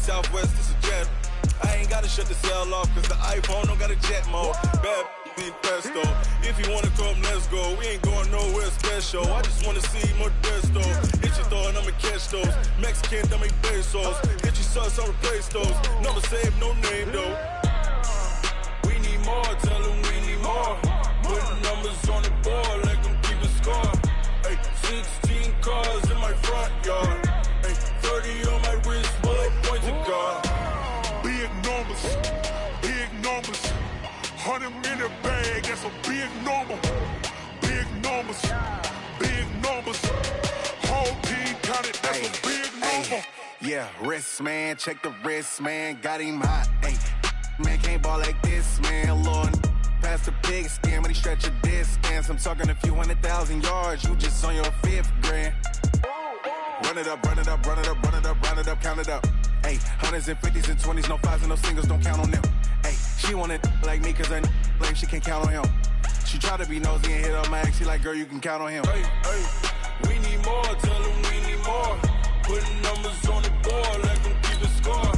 Southwest, it's a jet. I ain't gotta shut the cell off, cause the iPhone don't got a jet mode. Bad pesto. If you wanna come, let's go. We ain't going nowhere special. I just wanna see more desto. Hit your throw and I'ma catch those. Mexican, don't make pesos. Hit your sauce, I'll replace those. Never save, no name though. We need more, tell them we need more. Putting numbers on the board, let them keep a score. Ay, 16 cars in my front yard. Ay, 30 on my wrist, bullet points of God. Big numbers, big numbers. 100 minute bag, that's a big number. Big numbers, big numbers. Whole team counted, that's a big number. Yeah, wrist man, check the wrist man, got him hot. Ay, man can't ball like this, man. Lord, past the pig skin when he stretch a distance. I'm talking a few 100,000 yards, you just on your 5th grand. Run it up, run it up, run it up, run it up, run it up, count it up. Ay, hundreds and 50s and 20s, no 5s and no singles, don't count on them. Ay, she want it like me, cause her lame, she can't count on him. She try to be nosy and hit on my ex, she like, girl, you can count on him. Hey, hey, we need more, tell them we need more. Putting numbers on the board, let them keep a score.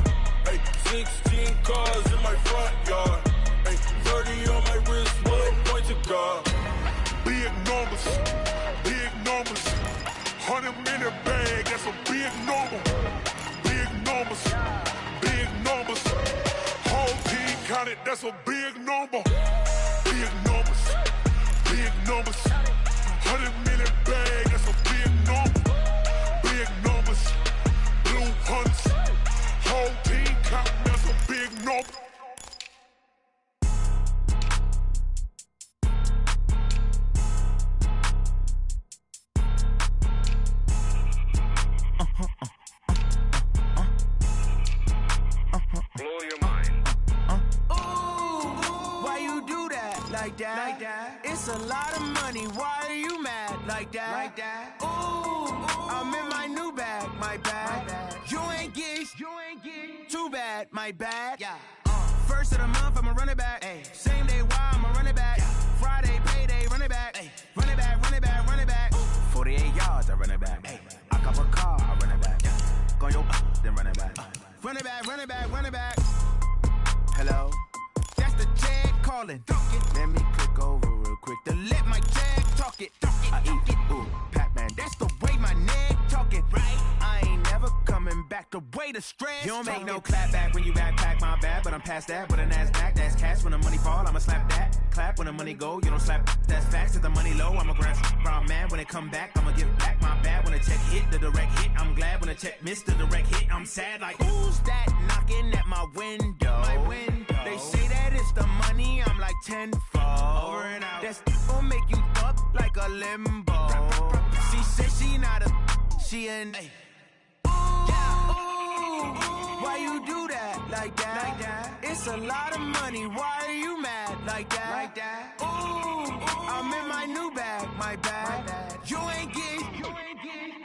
Hey, 16 cars in my front yard. Hey, 30 on my wrist, bullet points of God. Big numbers, big numbers. 100 minute bag, that's a big number. Big numbers, big numbers. Whole team counted, that's a big number. Big numbers, big numbers. 100 minute bag, that's a big number. Big numbers, blue hunts. Whole team counting, that's a big number. Blow your mind. Why you do that? Like that? Like that? It's a lot of money. Why are you mad? Like that? Like that? Ooh, I'm in my new bag. My bad. You ain't get. Too bad. My bad. Yeah. First of the month, I'ma run it back. Ay. Same day, why I'ma run it back. Yeah. Friday, payday, run it back. Ay. Run it back, run it back, run it back. 48 yards, I run it back. Ay. I cop a car, I run it back. Yeah. Go yo, then run it back. Run it back, run it back, run it back. Hello? That's the Jag calling. Let me click over real quick to let my Jag talk it. I eat it, ooh, Pac-Man. That's the way my neck talking. Right? I ain't never coming back the way the stress. You don't make no clap back when you backpack, my bad. But I'm past that with a NASDAQ. That's cash when the money fall, I'ma slap that. Clap when the money go, you don't slap. That's facts. If the money low, I'ma grab brown man. When it come back, I'ma give back my bad. When the check hit, the direct hit. I'm glad when the check missed the direct hit. I'm sad like, who's that knocking at my window? My window. They say that it's the money, I'm like tenfold. Over and out. That's gon' make you up like a limbo. She said she not a, she an. Ooh, why you do that? Like that? Like that? It's a lot of money. Why are you mad? Like that? Like that? Ooh, I'm in my new bag. My bad. You ain't get.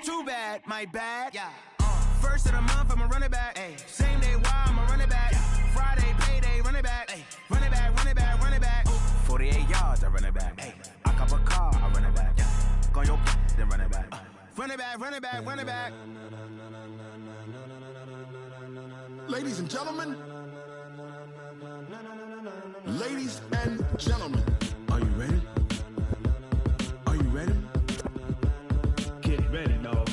Too bad. My bad. Yeah. First of the month, I'ma run it back. Ay. Same day, why I'ma run it back. Yeah. Friday, payday, run it back. Ay. Run it back, run it back, run it back. 48 yards, I run it back. Ay. I cop a car, I run it back. Yeah. Go yo, then run it back. Run it back, run it back, run it back. Ladies and gentlemen, ladies and gentlemen, are you ready? Are you ready? Get ready, dog.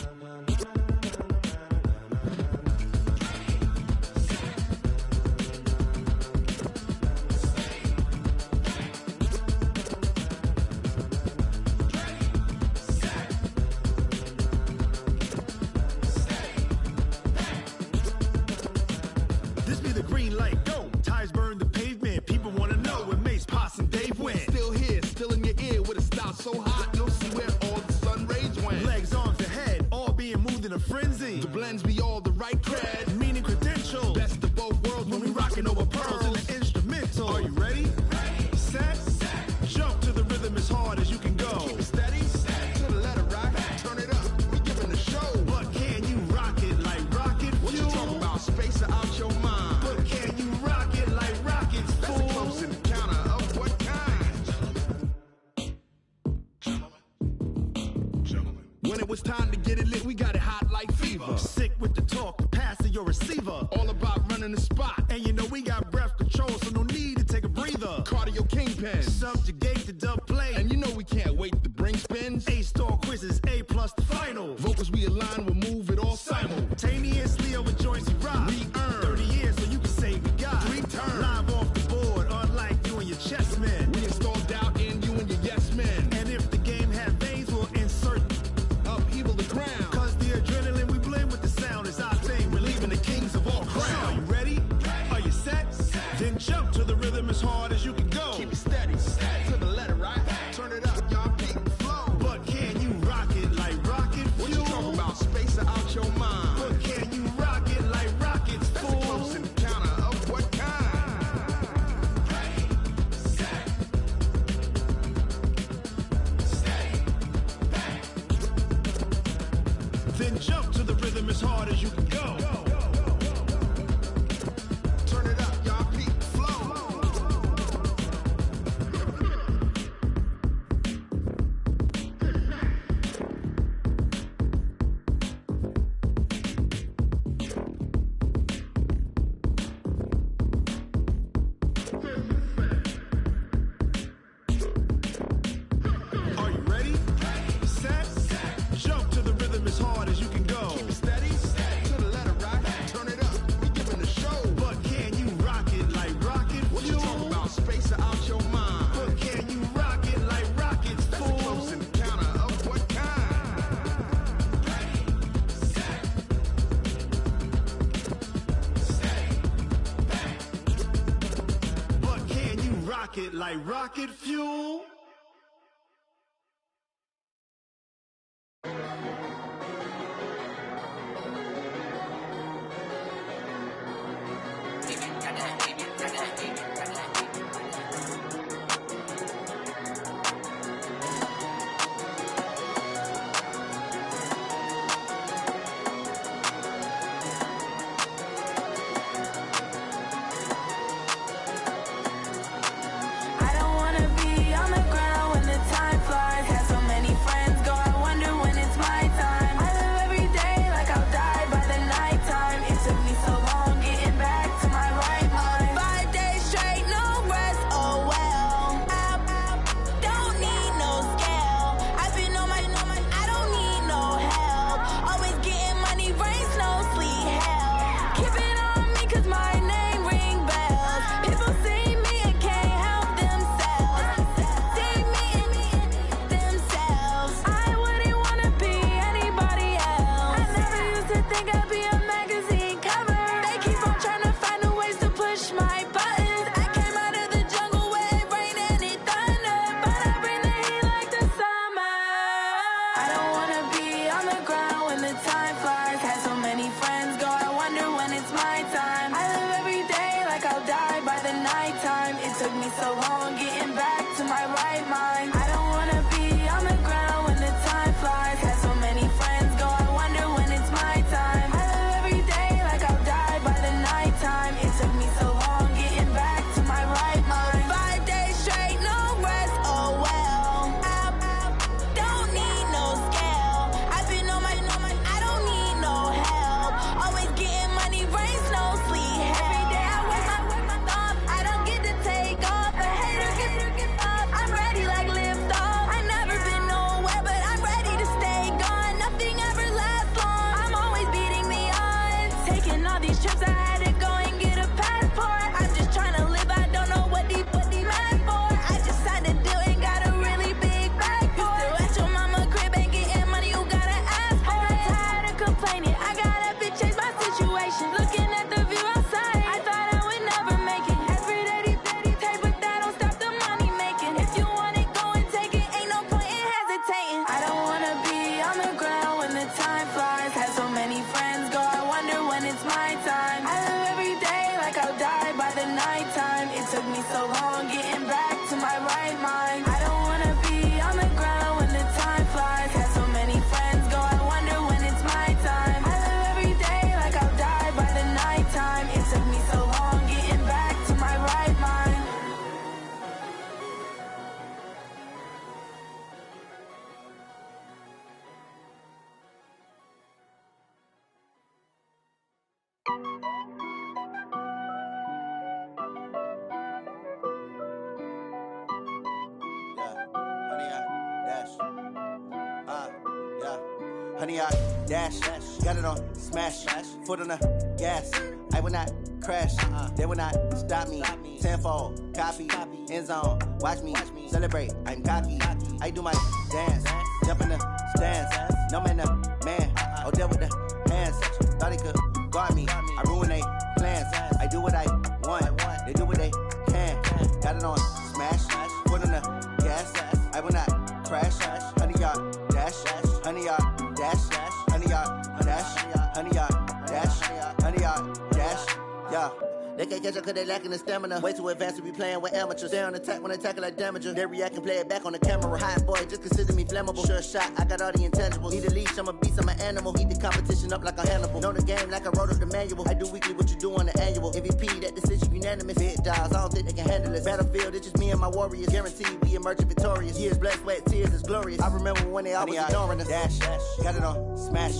This be the green light, go. Tires burn the pavement. People wanna know where Mace, Poss, and Dave went. Still here, still in your ear with a style so hot, you'll see where all the sun rays went. Legs, arms, and head, all being moved in a frenzy. The blends be all the right cred, meaning credentials. Best of both worlds when we rockin' over pearls in the instrumental. Are you ready? Ready. Set. Jump to the rhythm as hard as you can go. Keep it steady. To the letter rock. Turn it up. We giving the show. But can you rock it like rocket fuel? What you talking about? Space or out your mind? But can you rock it like rockets, fool? That's a close encounter of what kind? When it was time to get it lit, we got it hot like fever. Sick with the talk, the pass of your receiver. fever. All about running the spot. And you know we got breath control, so no need to take a breather. Cardio kingpin. Subjugate the dub play. And you know we can't wait to bring spins. A-star quizzes, A+ the final. Vocals we align, we'll move it all simultaneously over joints we rock. We earn 30 years so you can say we got 3 turns. Live off the board, unlike you and your chess men. We install doubt in you and your yes men. And if the game had veins, we'll insert upheaval the ground. Cause the adrenaline we blend with the sound is our thing. We're leaving the kings of all crowns. So are you ready? Are you set? Then jump to the rhythm as hard as you can go. Keep it steady, to the letter, right? Turn it up, y'all keep the flow. But can you rock it like rocket fuel? What you talking about? Space out your mind. But can you rock it like rockets, fool? That's a close encounter of what kind? Then jump to the rhythm as hard as you can go. Turn it up, y'all peep the flow. Are you ready? Set. Jump to the rhythm as hard as you can go. Keep it steady, to the letter, right? Turn it up, we giving the show. But can you rock it like rocket fuel? What you talking about? Space out your mind. But can you rock it like rockets, fool? That's a close encounter of what kind? But can you rock it like rocket fuel? I don't wanna be on the 100-yard dash. Got it on smash. Foot on the gas. I will not crash. They will not stop me. Tenfold, copy, end zone. Watch me celebrate. I'm cocky. I do my dance. Jump in the stands. No man, the man. Oh, there with the hands. Thought he could guard me. I ruin they plans. I do what I want. They do what they can. Got it on smash. Foot on the gas. I will not crash. 100-yard dash. 100-yard dash. 100-yard dash. 100-yard dash. 100-yard dash. Yeah. They can't catch up cause they lacking the stamina. Way too advanced to be playing with amateurs. Stay on attack when they tackle like damager. They react and play it back on the camera. Hot boy, just consider me flammable. Sure shot, I got all the intangibles. Need a leash, I'm a beast, I'm an animal. Eat the competition up like a Hannibal. Know the game like I wrote up the manual. I do weekly what you do on the annual. MVP, that decision unanimous. Big dials, I don't think they can handle it. Battlefield, it's just me and my warriors. Guaranteed we emerge victorious. Years, blood, sweat, tears, is glorious. I remember when they always ignoring us. Dash, got it on smash.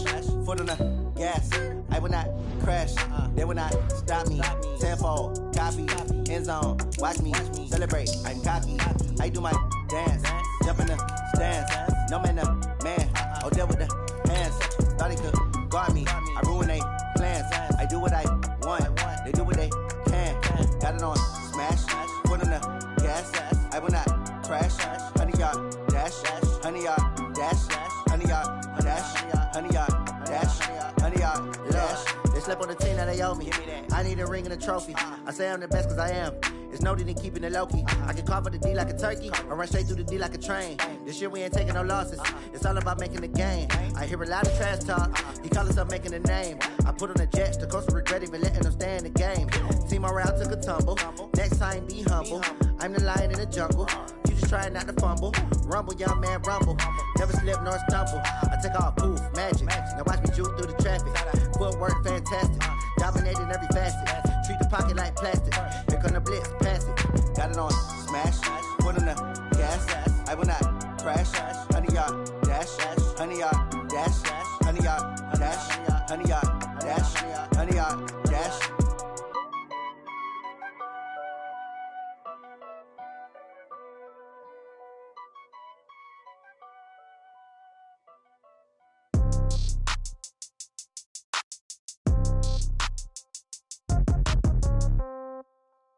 Foot on the gas. I will not crash. They will not stop me. Tenfold, copy, end zone. Watch me celebrate. I'm cocky. I do my dance. Jump in the stands. No man, the man. Oh, there with the hands. Thought he could guard me. I ruin they plans. I do what I want. They do what they can. Got it on smash. Foot on the gas. I will not crash. 100-yard dash. 100-yard dash. 100-yard dash. 100-yard dash. 100-yard dash. They slept on the team that they owe me. I need a ring and a trophy. I say I'm the best cause I am. It's noted in keeping it low-key. I can carve up the D like a turkey or run straight through the D like a train. This year we ain't taking no losses. It's all about making the game. I hear a lot of trash talk. He call himself making a name. I put on the jets. The coach will regret even letting them stay in the game. Team morale took a tumble. Next time be humble. I'm the lion in the jungle. You just trying not to fumble. Rumble, young man, rumble. Never slip nor stumble. I take off, poof, magic. Now watch me juke through the traffic. Footwork fantastic. Dominating every facet. Treat the pocket like plastic. Here come the blitz, pass it. Got it on smash. Foot on the gas. I will not crash. 100-yard dash. 100-yard dash. 100-yard dash. 100-yard dash. 100-yard dash.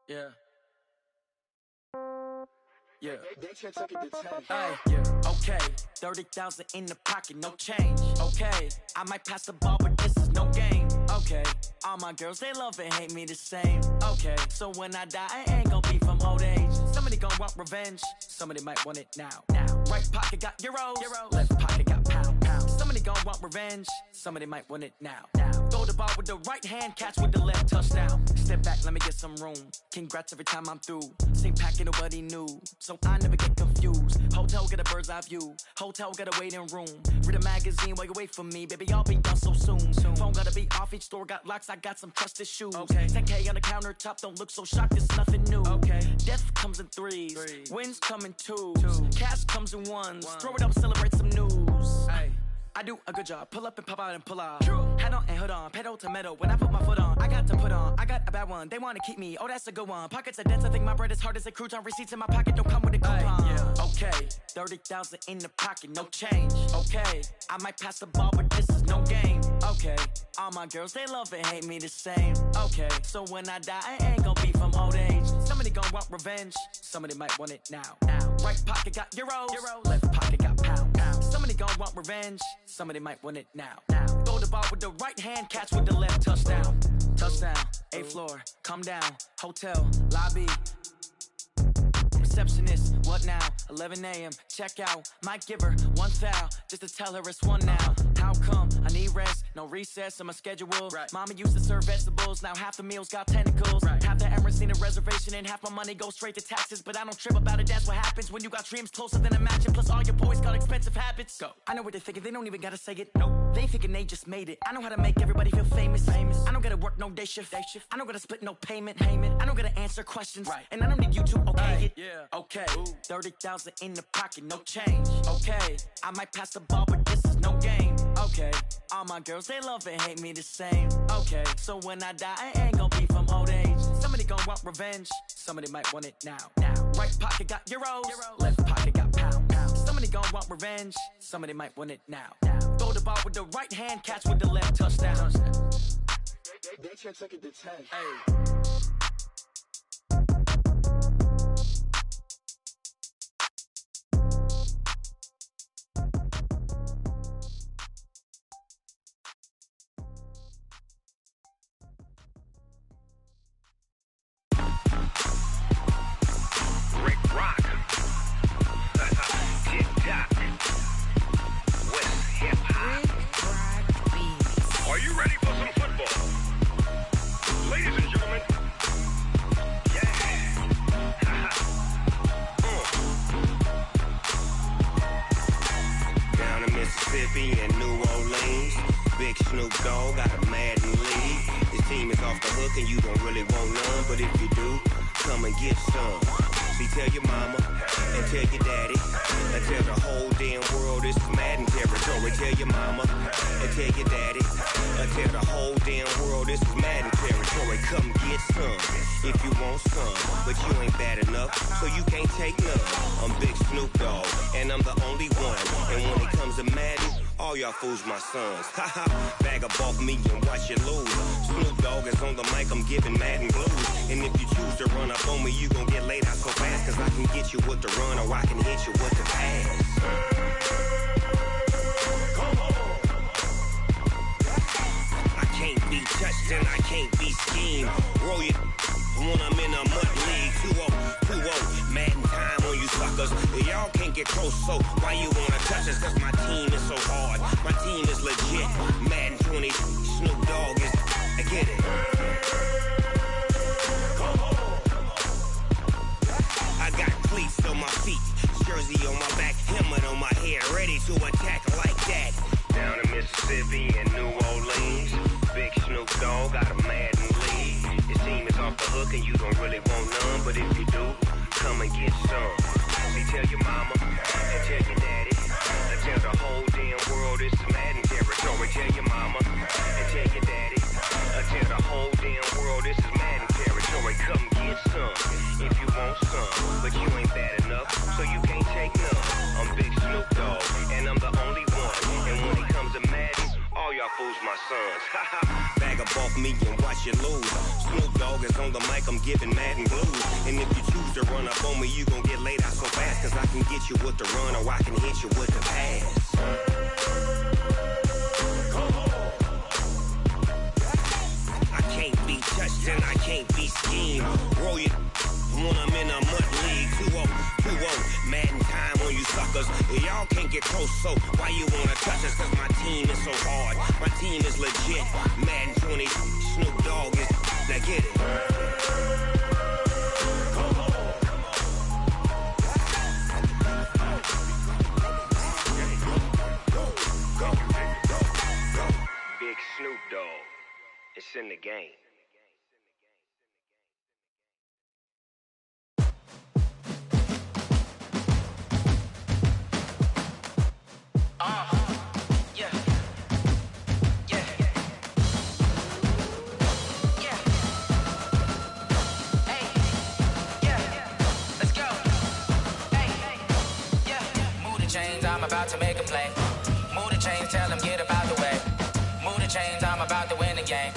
Yeah. Yeah. Hey, yeah. Okay. 30,000 in the pocket, no change. Okay. I might pass the ball, but this is no game. Okay. All my girls, they love and hate me the same. Okay. So when I die, I ain't gon' be from old age. Somebody gon' want revenge. Somebody might want it now. Right pocket got euros. Left pocket got pound. Somebody gon' want revenge. Somebody might want it now. Throw the ball with the right hand, catch with the left, touchdown. Step back, let me get some room. Congrats every time I'm through. Same packet, nobody knew. So I never get confused. Hotel get a bird's eye view. Hotel get a waiting room. Read a magazine while you wait for me. Baby, I'll be done so soon. Phone gotta be off, each store got locks. I got some trusted shoes. 10K on the countertop, don't look so shocked, it's nothing new. Death comes in threes. Wins come in twos. Cash comes in ones. Throw it up, celebrate some news. I do a good job. Pull up and pop out and pull out. Head on and hood on. Pedal to metal. When I put my foot on, I got to put on. I got a bad one. They want to keep me. Oh, that's a good one. Pockets are dense. I think my bread is hard as a crouton. Receipts in my pocket don't come with a coupon. Okay. 30,000 in the pocket. No change. Okay. I might pass the ball, but this is no game. Okay. All my girls, they love and hate me the same. Okay. So when I die, I ain't gonna be from old age. Somebody gon' want revenge. Somebody might want it now. Right pocket got euros. Left pocket got pound. Somebody gon' want revenge. Somebody might want it now. Throw the ball with the right hand, catch with the left, touchdown. Touchdown, 8th floor, come down. Hotel, lobby. Receptionist, what now? 11 a.m., check out. Might give her one foul, just to tell her it's one now. How come? I need rest, no recess in my schedule. Mama used to serve vegetables, now half the meals got tentacles. Half the Emirates need a reservation and half my money goes straight to taxes. But I don't trip about it, that's what happens when you got dreams closer than imagine. Plus all your boys got expensive habits. Go. I know what they're thinking, they don't even gotta say it. Nope. They thinking they just made it. I know how to make everybody feel famous. I don't gotta work no day shift. I don't gotta split no payment. I don't gotta answer questions. And I don't need you to okay it. Okay, 30,000 in the pocket, no change. Okay, I might pass the ball, but this is no game. Okay, all my girls, they love and hate me the same. Okay, so when I die, I ain't gonna be from old age. Somebody gon' want revenge. Somebody might want it now. Right pocket got euros. Left pocket got pound. Somebody gon' want revenge. Somebody might want it now. Throw the ball with the right hand, catch with the left, touchdown. They took it to 10. Hey. And New Orleans, Big Snoop Dogg got a Madden league. His team is off the hook and you don't really want none, but if you do, come and get some. See, tell your mama and tell your daddy and tell the whole damn world this is Madden territory. Tell your mama and tell your daddy and tell the whole damn world this is Madden territory. Come get some if you want some, but you ain't bad enough, so you can't take none. I'm Big Snoop Dogg and I'm the only one, and when it comes to Madden, all y'all fools my sons. Haha, bag up off me and watch you lose. Snoop Dogg is on the mic, I'm giving Madden blues. And if you choose to run up on me, you gon' get laid out so fast, cause I can get you with the run or I can hit you with the pass. I can't be touched and I can't be schemed. Roll you when I'm in a mud league. 2-0, Madden time on you suckers. Y'all can't get close, so why you wanna touch us? Cause my team is so hard, my team is legit. Madden 20, Snoop Dogg is, I get it. I got cleats on my feet, jersey on my back, helmet on my head, ready to attack like that. Down in Mississippi and New Orleans, Big Snoop Dogg got a Madden league. His team is off the hook and you don't really want none, but if you do, come and get some. See, tell your mama and tell your daddy and tell the whole damn world this is Madden territory. Tell your mama and tell your daddy and tell the whole damn world this is Madden territory. Come get some if you want some, but you ain't bad enough, so you can't take none. I'm Big Snoop Dogg and I'm the only one, and when it comes to Madden, all y'all fools my sons. Bag up off me and watch you lose. Snoop Dogg is on the mic, I'm giving Madden blues. And if you choose to run up on me, you gon' get laid out so fast, cause I can get you with the run or I can hit you with the pass. I can't be touched and I can't be schemed. Roll you when I'm in a mud league. 2-0, Madden time on you suckers. Y'all can't get close, so why you wanna touch us? Cause my team is so hard, my team is legit. Madden 20, Snoop Dogg is, now get it. Big Snoop Dogg, it's in the game. I'm about to make a play. Move the chains, tell them get up out the way. Move the chains, I'm about to win the game.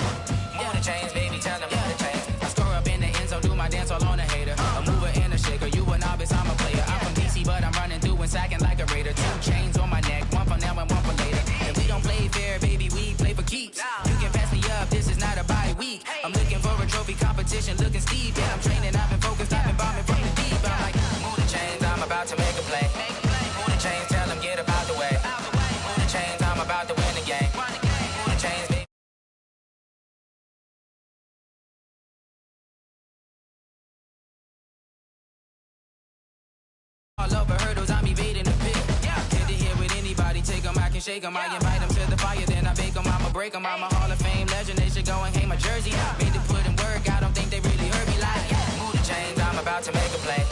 Move the chains, baby, tell them move the chains. I score up in the end zone, do my dance all on a hater. A mover and a shaker, you a novice, I'm a player. I'm from DC, but I'm running through and sacking like a raider. 2 chains on my neck, one for now and one for later. And we don't play fair, baby, we play for keeps. You can pass me up, this is not a bye week. I'm looking for a trophy competition, looking steep. Yeah, I'm training, I've been focused, I've been bombing from the deep. I'm like, move the chains, I'm about to make a play. Move the chains, tell them get up out the way. Move the chains, I'm about to win the game. Move the chains, baby. All over hurdles, I'm evading the pit. Get to here with anybody, take them, I can shake them. I invite them to the fire, then I bake them, I'ma break them. I'm a Hall of Fame legend, they should go and hang my jersey. Made to put in work, I don't think they really heard me like. Move the chains, I'm about to make a play.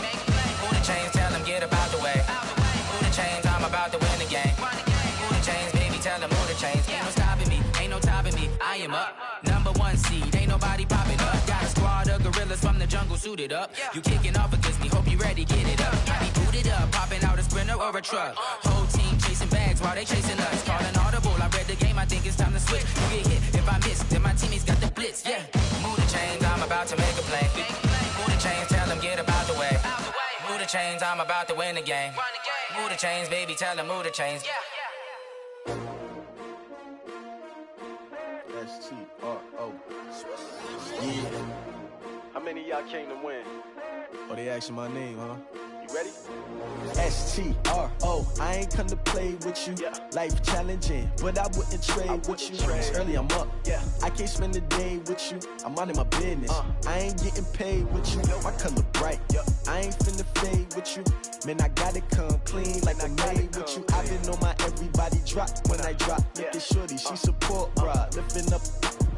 Move the chains, tell them get up out the way. Move the chains, I'm about to win the game. Move the chains, baby, tell them move the chains. Ain't no stopping me, ain't no topping me, I am up. #1 seed, ain't nobody popping up. Got a squad of gorillas from the jungle suited up. You kicking off against me, hope you ready, get it up. I be booted up, popping out a Sprinter or a truck. Whole team chasing bags. bags while they chasing us. Calling audible, I read the game, I think it's time to switch. You get hit if I miss, then my teammates got the blitz, yeah. Move the chains, I'm about to make a play. Move the chains, tell them get about the way. Move the chains, I'm about to win the game. Move the chains, baby, tell them move the chains. S-T-R-O. Yeah. How many of y'all came to win? Oh, they asking my name, huh? You ready? S-T-R-O. I ain't come to play with you. Yeah. Life challenging, but I wouldn't trade with you. It's early, I'm up. Yeah. I can't spend the day with you. I'm minding my business. I ain't getting paid with you. My color bright. I ain't finna fade with you. Man, I gotta come clean like I made with you. I've been on my everybody drop when I drop. Look at shorty, she support ride. Lifting up,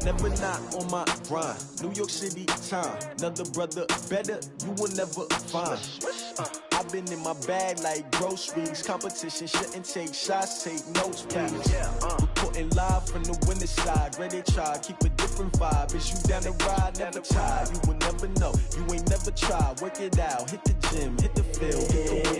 never not on my grind. New York City time. Another brother better, you will never find. I've been in my bag like groceries. Competition shouldn't take shots, take notes, please. Reporting live from the winning side. Ready to try, keep a different vibe. Is you down the ride? Never try. You will never know. You ain't never tried. Work it out. Hit the gym, hit the field.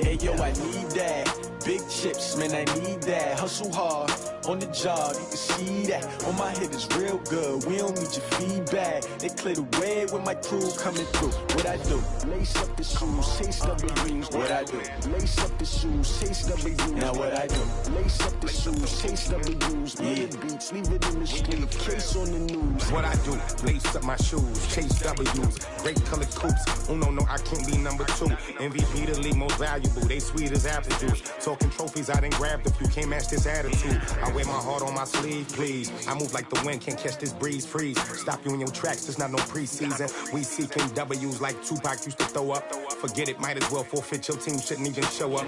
Hey yo, I need that. Big chips, man, I need that. Hustle hard on the job, you can see that. On my head is real good. We don't need your feedback. They clear the way with my crew coming through. What I do? Lace up the shoes, chase W's. What I do? Lace up the shoes, chase W's. Now what I do? Lace up the shoes, chase W's. Yeah. Beats, leave it in the street, case on the news. What I do? Lace up my shoes, chase W's. Great colored coops. Oh no, I can't be number 2. MVP the league most valuable. They sweet as apple juice. Talking trophies, I didn't grab the few. Can't match this attitude. I wear my heart on my sleeve, please. I move like the wind, can't catch this breeze, freeze. Stop you in your tracks, there's not no preseason. We seeking W's like Tupac used to throw up. Forget it, might as well forfeit. Your team shouldn't even show up.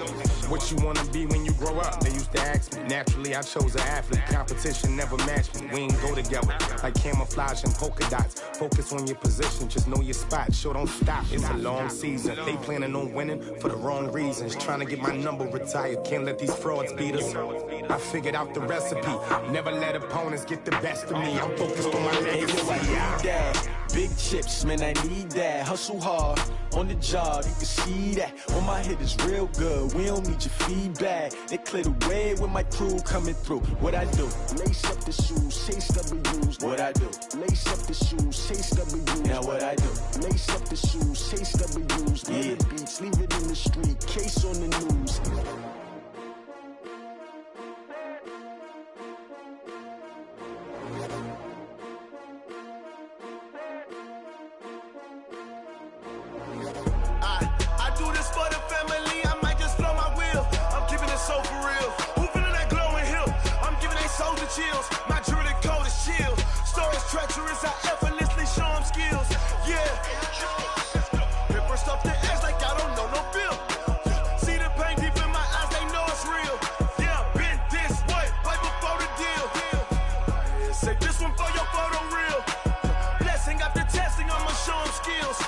What you wanna be when you grow up? They used to ask me. Naturally, I chose an athlete. Competition never matched me. We ain't go together like camouflage and polka dots. Focus on your position, just know your spot. Show don't stop, it's a long season. They planning on winning for the wrong reasons. Trying to get my number retired, can't let these frauds beat us. I figured out the recipe. Never let opponents get the best of me. I'm focused on my legacy. Big chips, man, I need that. Hustle hard on the job, you can see that. On my head is real good. We don't need your feedback. They clear the way with my crew coming through. What I do? Lace up the shoes, chase W's. What I do? Lace up the shoes, chase W's. Now what I do? Lace up the shoes, chase W's. Yeah. Beats, leave it in the street, case on the news. I do this for the family, I might just blow my wheel. I'm keeping it so for real. Who feeling that glowing hill? I'm giving they souls the chills. My jewelry code is chill. Stories treacherous, I effortlessly show them skills. Yeah. Paper stuff the edge like I don't know no bill. See the pain deep in my eyes, they know it's real. Yeah, been this way, way before the deal. Say this one for your photo reel. Blessing after testing, I'ma show them skills.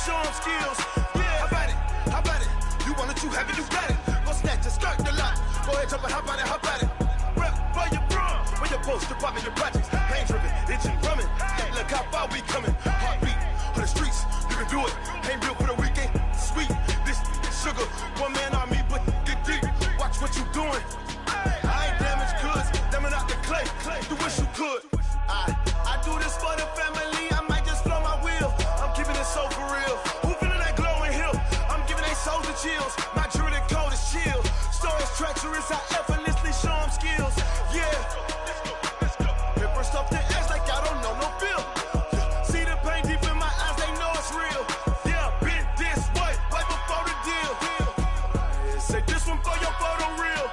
Show them skills. Yeah, how about it? You want it, you have it, you got it. Go snatch a skirt the lot. Go ahead, jump it, how about it? Rep for your bro. Where your post, department, your projects. Pain driven, itching, drumming. Hey, look how far we coming. Heartbeat on the streets, you can do it. Ain't built for the weekend. Sweet, this sugar. One man army, but get deep. Watch what you doing. I ain't damaged goods, damn out the clay. You wish you could. I do this for the family. I might just blow my wheel. I'm keeping it so for real. Who feeling that glowing hill? I'm giving they souls the chills. My jewelry code is chill. Stories treacherous, I effortlessly show them skills. Yeah. Paper stuff the edge like I don't know no bill. See the pain deep in my eyes, they know it's real. Yeah, been this way, way before the deal. Say this one for your photo reel.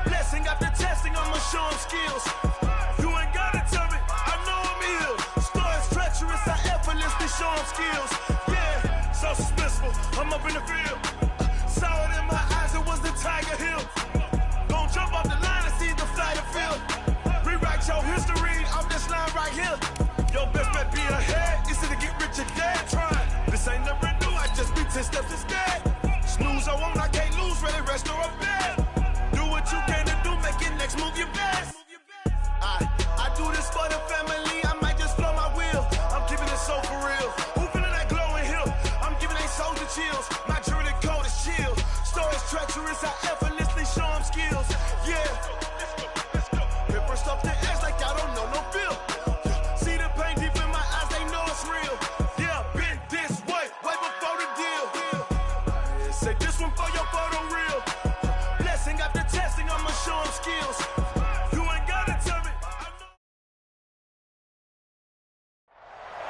Blessing after testing, I'ma show them skills. You ain't gotta tell me, I know I'm ill. Stories treacherous, I effortlessly show them skills. Yeah, so suspenseful, I'm up in the field. Saw it in my eyes, it was the Tiger Hill. Don't jump off the line and see the fly the field. Rewrite your history off this line right here. Your best bet be ahead, it's to get rich or dead. Trying, this ain't never new, I just be 10 steps instead. Snooze I won't, I can't lose, ready, rest or a bed. Do what you can to do, make it next move your best. I do this for the family, I might just blow my wheel. I'm keeping it so for real. Who feeling that glowing hill? I'm giving they souls the chills. My jewelry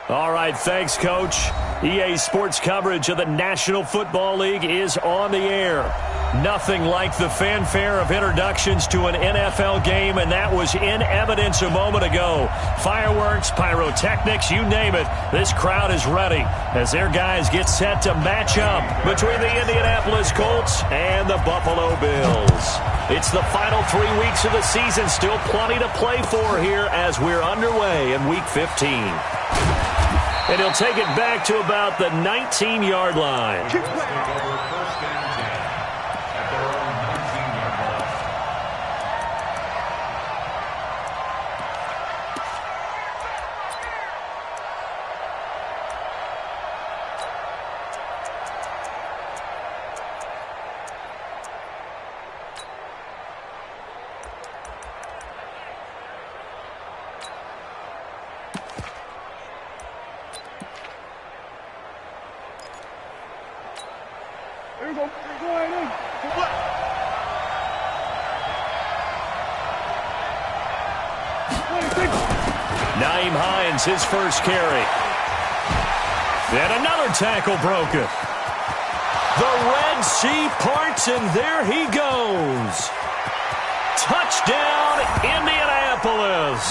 All right, thanks, Coach. EA Sports coverage of the National Football League is on the air. Nothing like the fanfare of introductions to an NFL game, and that was in evidence a moment ago. Fireworks, pyrotechnics, you name it. This crowd is ready as their guys get set to match up between the Indianapolis Colts and the Buffalo Bills. It's the final 3 weeks of the season. Still plenty to play for here as we're underway in Week 15. And he'll take it back to about the 19-yard line. Nyheim Hines, his first carry. And another tackle broken. The Red Sea parts, and there he goes. Touchdown, Indianapolis.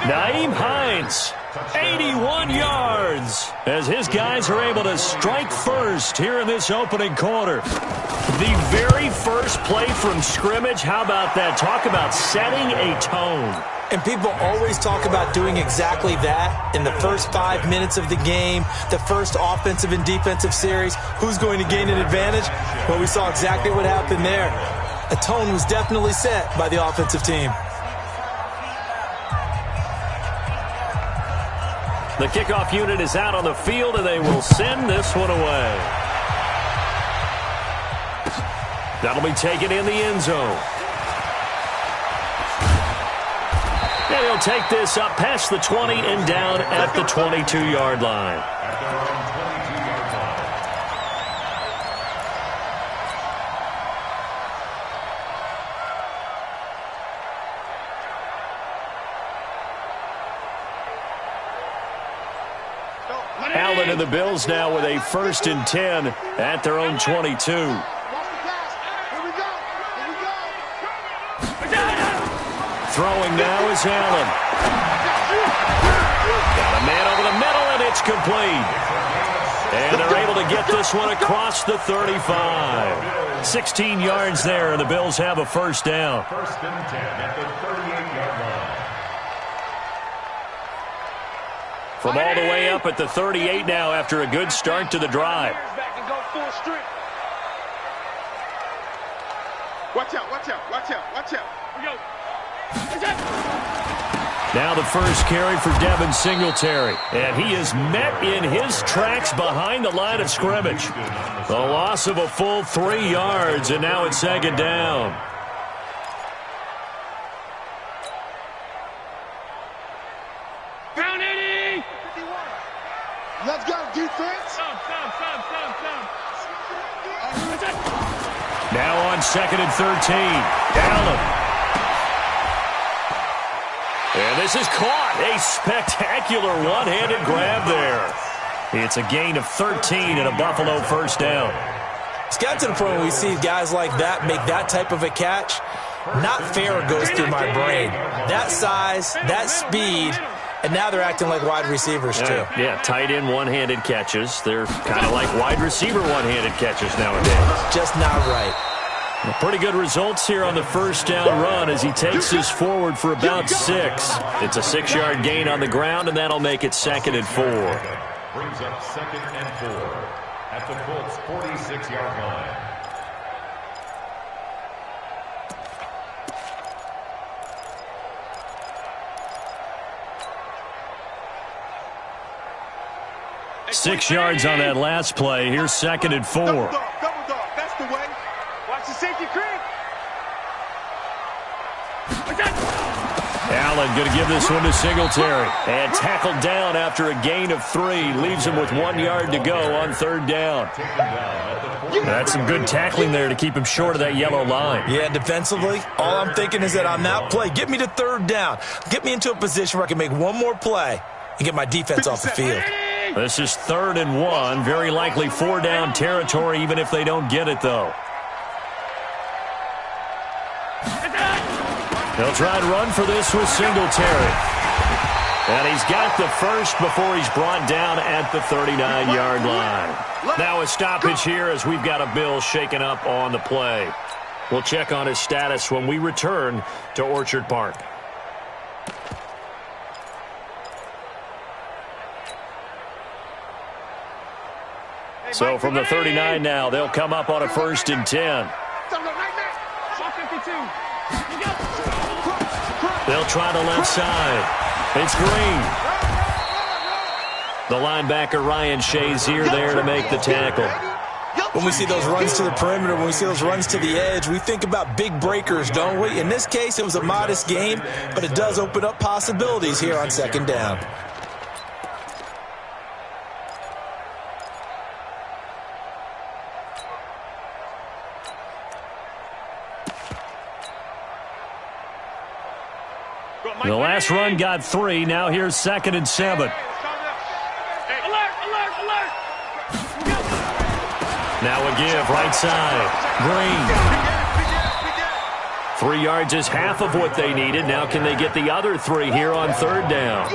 Nyheim Hines, 81 yards, as his guys are able to strike first here in this opening quarter. The very first play from scrimmage, how about that? Talk about setting a tone. And people always talk about doing exactly that in the first 5 minutes of the game, the first offensive and defensive series. Who's going to gain an advantage? Well, we saw exactly what happened there. A tone was definitely set by the offensive team. The kickoff unit is out on the field, and they will send this one away. That'll be taken in the end zone. And he'll take this up past the 20 and down at the 22-yard line. Allen and the Bills now with a 1st and 10 at their own 22. Throwing now is Allen. Got a man over the middle, and it's complete. And they're able to get this one across the 35. 16 yards there, and the Bills have a 1st down. 1st and 10 at the 38-yard line. From all the way up at the 38 now after a good start to the drive. Watch out, watch out, watch out, watch out. Now the first carry for Devin Singletary. And he is met in his tracks behind the line of scrimmage. A loss of a full 3 yards, and now it's 2nd down. Down 80! Let's go, defense! Now on 2nd and 13. Allen. And this is caught. A spectacular one-handed grab there. It's a gain of 13 and a Buffalo 1st down. It's got to the point where we see guys like that make that type of a catch. Not fair goes through my brain. That size, that speed, and now they're acting like wide receivers too. Yeah, tight end one-handed catches. They're kind of like wide receiver one-handed catches nowadays. Just not right. Pretty good results here on the 1st down run as he takes this forward for about 6. It's a 6-yard gain on the ground, and that'll make it 2nd and 4. Brings up 2nd and 4 at the Colts' 46-yard line. Six yards on that last play. Here's 2nd and 4. Double dog, that's the way. Watch the safety creep. Allen going to give this one to Singletary. And tackled down after a gain of 3. Leaves him with 1 yard to go on 3rd down. That's some good tackling there to keep him short of that yellow line. Yeah, defensively, all I'm thinking is that on that play, get me to 3rd down. Get me into a position where I can make one more play. and get my defense off the field. This is 3rd and 1. Very likely 4-down territory, even if they don't get it, though. They'll try to run for this with Singletary. And he's got the first before he's brought down at the 39-yard line. Now a stoppage here as we've got a Bill shaken up on the play. We'll check on his status when we return to Orchard Park. So from the 39 now, they'll come up on a 1st and 10. They'll try the left side. It's Green. The linebacker, Ryan Shazier, there to make the tackle. When we see those runs to the perimeter, when we see those runs to the edge, we think about big breakers, don't we? In this case, it was a modest game, but it does open up possibilities here on 2nd down. The last run got 3. Now here's 2nd and 7. Now a give, right side. Green. 3 yards is half of what they needed. Now can they get the other 3 here on 3rd down?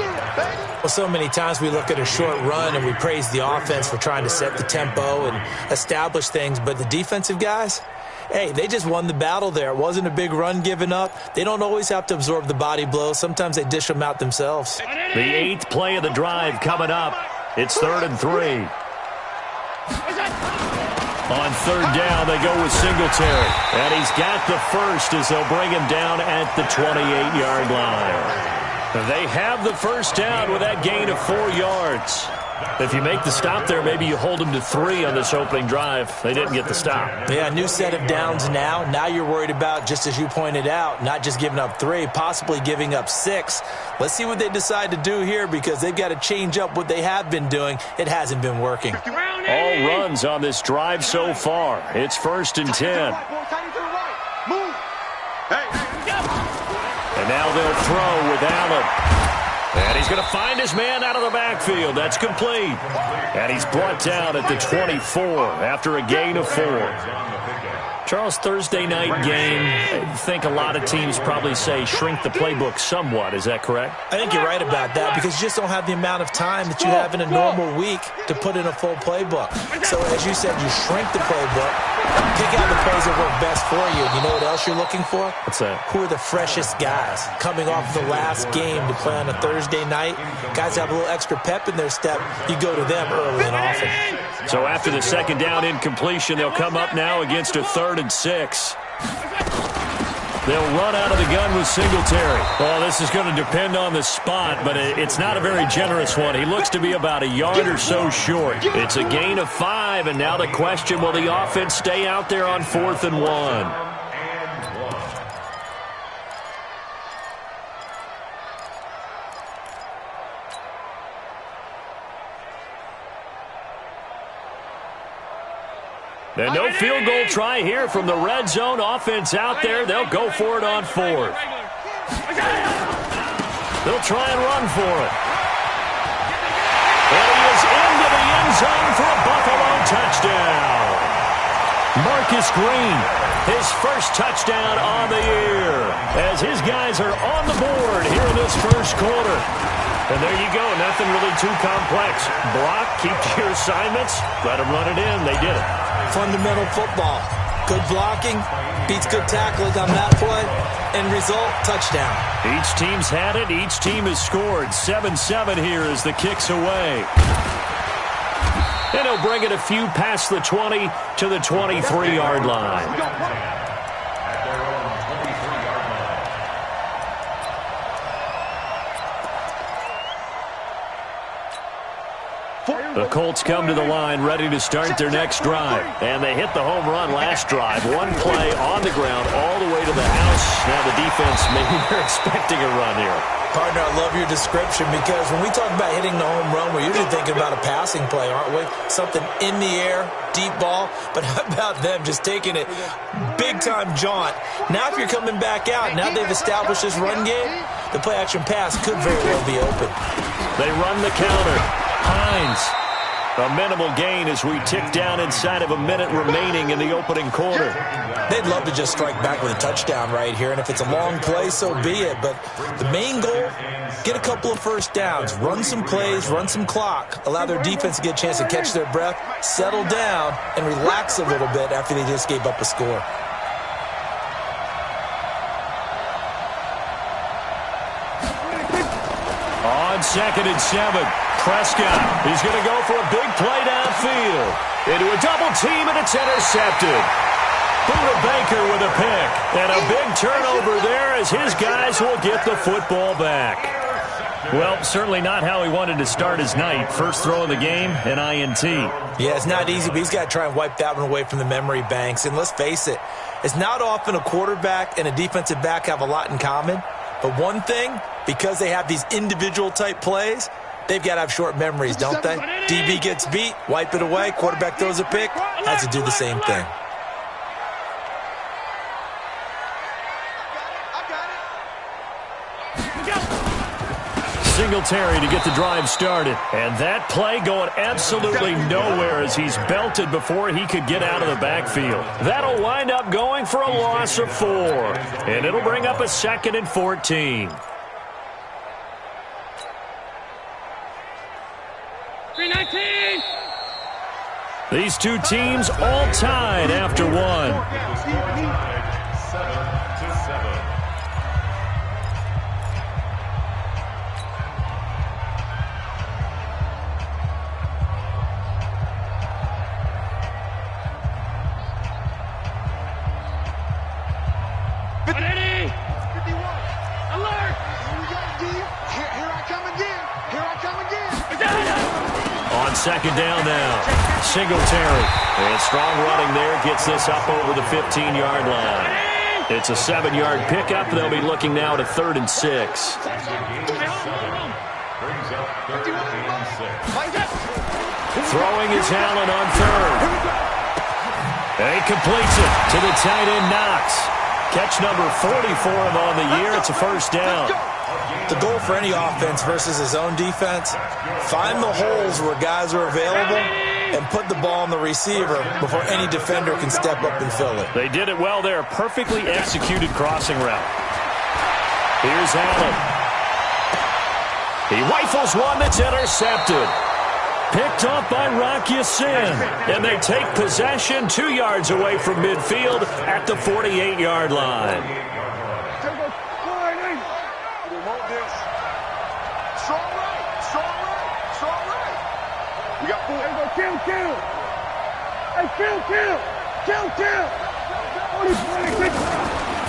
Well, so many times we look at a short run and we praise the offense for trying to set the tempo and establish things, but the defensive guys, hey, they just won the battle there. It wasn't a big run given up. They don't always have to absorb the body blows. Sometimes they dish them out themselves. The 8th play of the drive coming up. It's 3rd and 3. On 3rd down, they go with Singletary. And he's got the first as they'll bring him down at the 28-yard line. They have the 1st down with that gain of 4 yards. If you make the stop there, maybe you hold them to 3 on this opening drive. They didn't get the stop. Yeah, new set of downs now. Now you're worried about, just as you pointed out, not just giving up 3, possibly giving up 6. Let's see what they decide to do here because they've got to change up what they have been doing. It hasn't been working. All runs on this drive so far. It's 1st and 10. And now they'll throw with Allen. And he's going to find his man out of the backfield. That's complete. And he's brought down at the 24 after a gain of 4. Charles, Thursday night game, I think a lot of teams probably say shrink the playbook somewhat. Is that correct? I think you're right about that because you just don't have the amount of time that you have in a normal week to put in a full playbook. So as you said, you shrink the playbook, pick out the plays that work best for you. You know what else you're looking for? What's that? Who are the freshest guys coming off the last game to play on a Thursday night? Guys have a little extra pep in their step. You go to them early and often. So after the 2nd down incompletion, they'll come up now against a 3rd and 6. They'll run out of the gun with Singletary. Well, this is going to depend on the spot, but it's not a very generous one. He looks to be about a yard or so short. It's a gain of 5, and now the question, will the offense stay out there on 4th and 1? And no field goal try here from the red zone. Offense out there. They'll go for it on 4th. They'll try and run for it. And he is into the end zone for a Buffalo touchdown. Marcus Green, his first touchdown on the year, as his guys are on the board here in this 1st quarter. And there you go, nothing really too complex. Block, keep to your assignments, let them run it in. They did it. Fundamental football. Good blocking beats good tackling on that play. End result, touchdown. Each team's had it. Each team has scored. 7-7 here as the kick's away. And he'll bring it a few past the 20 to the 23-yard line. The Colts come to the line ready to start their next drive. And they hit the home run last drive. One play on the ground all the way to the house. Now the defense, maybe they're expecting a run here. Partner, I love your description because when we talk about hitting the home run, we're usually thinking about a passing play, aren't we? Something in the air, deep ball. But how about them just taking it big-time jaunt? Now if you're coming back out, now they've established this run game, the play-action pass could very well be open. They run the counter. Hines. A minimal gain as we tick down inside of a minute remaining in the opening quarter. They'd love to just strike back with a touchdown right here, and if it's a long play, so be it. But the main goal, get a couple of first downs, run some plays, run some clock, allow their defense to get a chance to catch their breath, settle down, and relax a little bit after they just gave up a score. On 2nd and 7, Prescott. He's going to go for a big play downfield. Into a double team, and it's intercepted. Buda Baker with a pick. And a big turnover there as his guys will get the football back. Well, certainly not how he wanted to start his night. First throw of the game, an INT. Yeah, it's not easy, but he's got to try and wipe that one away from the memory banks. And let's face it, it's not often a quarterback and a defensive back have a lot in common. But one thing, because they have these individual type plays, they've got to have short memories, don't they? DB gets beat, wipe it away, quarterback throws a pick, has to do the same thing. Singletary to get the drive started. And that play going absolutely nowhere as he's belted before he could get out of the backfield. That'll wind up going for a loss of 4. And it'll bring up a 2nd and 14. 319. These two teams all tied after one. 7-7. On 2nd down now, Singletary. And strong running there gets this up over the 15-yard line. It's a 7-yard pickup. They'll be looking now to 3rd and 6. Throwing is Allen on 3rd. And he completes it to the tight end Knox. Catch number 40 for him on the year. It's a first down. The goal for any offense versus his own defense, find the holes where guys are available and put the ball on the receiver before any defender can step up and fill it. They did it well there. Perfectly executed crossing route. Here's Allen. He rifles one that's intercepted. Picked off by Rocky Sin. And they take possession 2 yards away from midfield at the 48-yard line.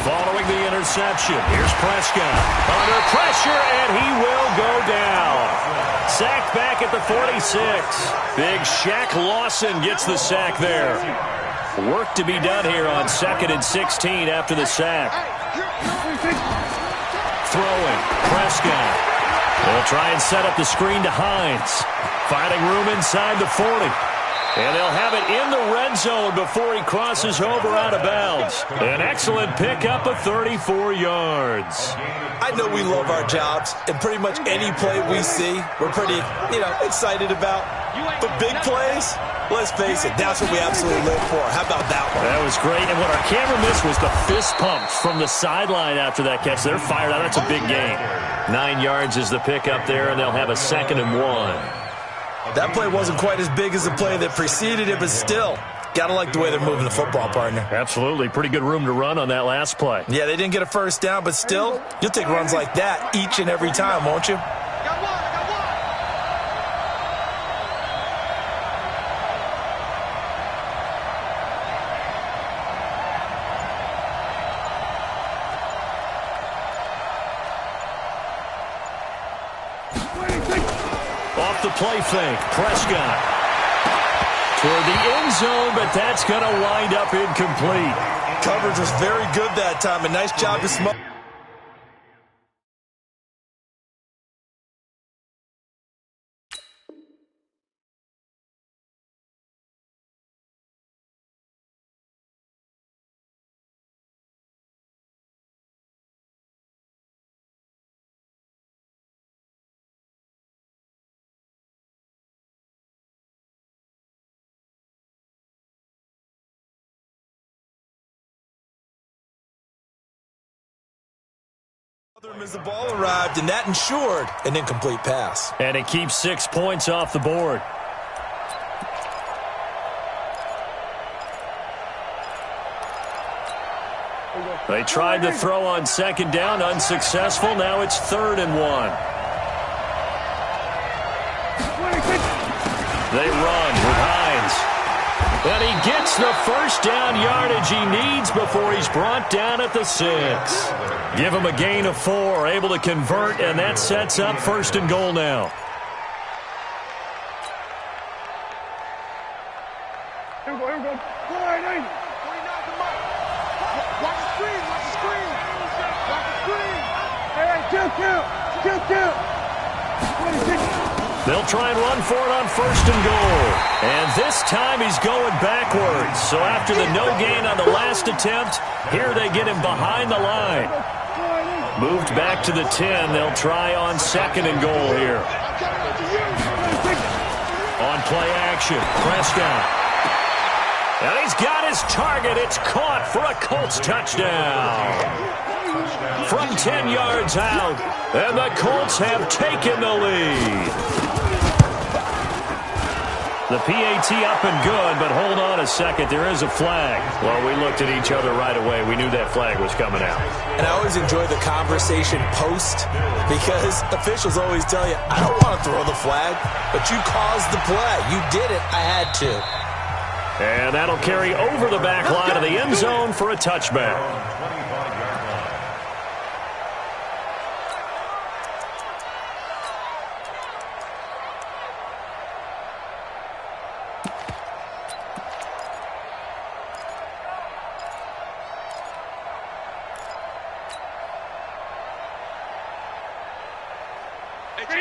Following the interception, here's Prescott. Under pressure, and he will go down. Sacked back at the 46. Big Shaq Lawson gets the sack there. Work to be done here on 2nd and 16 after the sack. Throwing, Prescott. They'll try and set up the screen to Hines. Finding room inside the 40. And they'll have it in the red zone before he crosses over out of bounds. An excellent pickup of 34 yards. I know we love our jobs, and pretty much any play we see, we're pretty, excited about. But big plays, let's face it, that's what we absolutely live for. How about that one? That was great. And what our camera missed was the fist pumps from the sideline after that catch. They're fired out. That's a big gain. 9 yards is the pickup there, and they'll have a 2nd and 1. That play wasn't quite as big as the play that preceded it, but still, got to like the way they're moving the football, partner. Absolutely. Pretty good room to run on that last play. Yeah, they didn't get a first down, but still, you'll take runs like that each and every time, won't you? Off the play fake, Prescott. Toward the end zone, but that's going to wind up incomplete. Coverage was very good that time. A nice job to smoke. As the ball arrived, and that ensured an incomplete pass. And it keeps 6 points off the board. They tried to throw on second down, unsuccessful. Now it's 3rd and 1. They run with Hines. And he gets the first down yardage he needs before he's brought down at the 6. Give him a gain of 4, able to convert, and that sets up 1st and goal now. Here we go. Go 49. Watch the screen. Hey, kill. 26. They'll try and run for it on 1st and goal. And this time he's going backwards. So after the no gain on the last attempt, here they get him behind the line. Moved back to the 10. They'll try on 2nd and goal here. On play action, Prescott. And he's got his target. It's caught for a Colts touchdown. From 10 yards out, and the Colts have taken the lead. The PAT up and good, but hold on a second. There is a flag. Well, we looked at each other right away. We knew that flag was coming out. And I always enjoy the conversation post because officials always tell you, I don't want to throw the flag, but you caused the play. You did it. I had to. And that'll carry over the back line of the end zone for a touchback.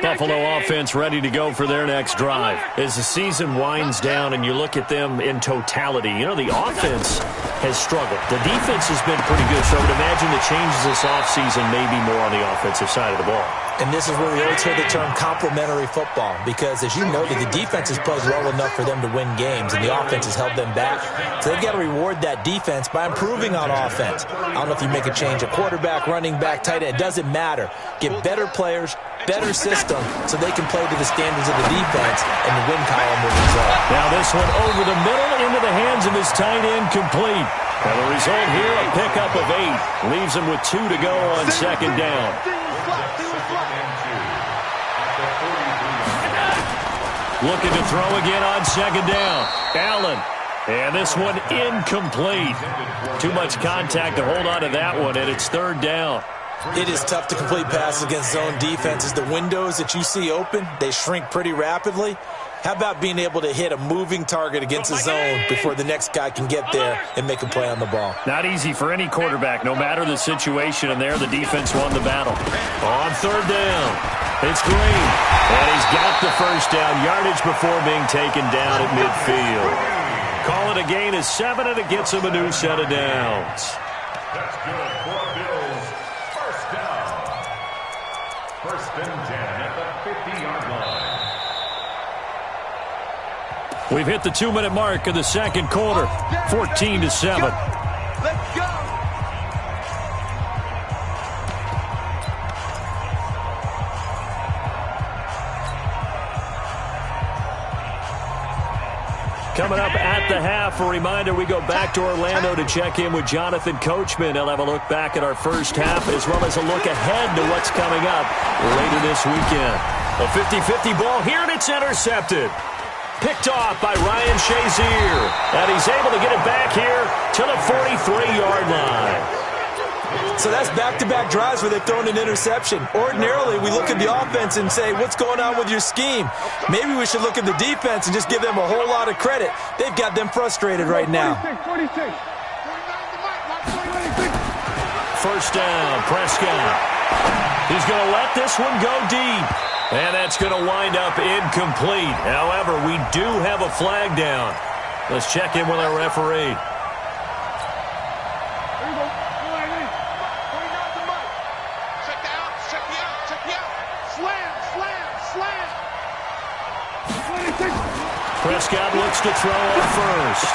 Buffalo offense ready to go for their next drive. As the season winds down and you look at them in totality, you know, the offense has struggled. The defense has been pretty good, so I would imagine the changes this offseason may be more on the offensive side of the ball. And this is where we always hear the term complementary football because, as you noted, the defense has played well enough for them to win games, and the offense has held them back. So they've got to reward that defense by improving on offense. I don't know if you make a change at quarterback, running back, tight end. It doesn't matter. Get better players, better system, so they can play to the standards of the defense, and the win column will result. Now this one over the middle into the hands of his tight end, complete. And the result here, a pickup of 8. Leaves him with 2 to go on 2nd down. Looking to throw again on 2nd down. Allen. And this one incomplete. Too much contact to hold on to that one, and it's 3rd down. It is tough to complete passes against zone defenses. The windows that you see open, they shrink pretty rapidly. How about being able to hit a moving target against a zone before the next guy can get there and make a play on the ball? Not easy for any quarterback, no matter the situation, and there the defense won the battle. On 3rd down, it's Green. And he's got the first down yardage before being taken down at midfield. Call it a gain of 7, and it gets him a new set of downs. That's good for Bills. First down. 1st and 10 at the 50-yard line. We've hit the 2-minute mark of the 2nd quarter. 14-7. Let's go. Coming up at the half, a reminder, we go back to Orlando to check in with Jonathan Coachman. He'll have a look back at our first half as well as a look ahead to what's coming up later this weekend. A 50-50 ball here, and it's intercepted. Picked off by Ryan Shazier. And he's able to get it back here to the 43-yard line. So that's back-to-back drives where they've thrown an interception. Ordinarily, we look at the offense and say, what's going on with your scheme? Maybe we should look at the defense and just give them a whole lot of credit. They've got them frustrated right now. 46. First down, Prescott. He's going to let this one go deep. And that's going to wind up incomplete. However, we do have a flag down. Let's check in with our referee. Prescott looks to throw on first.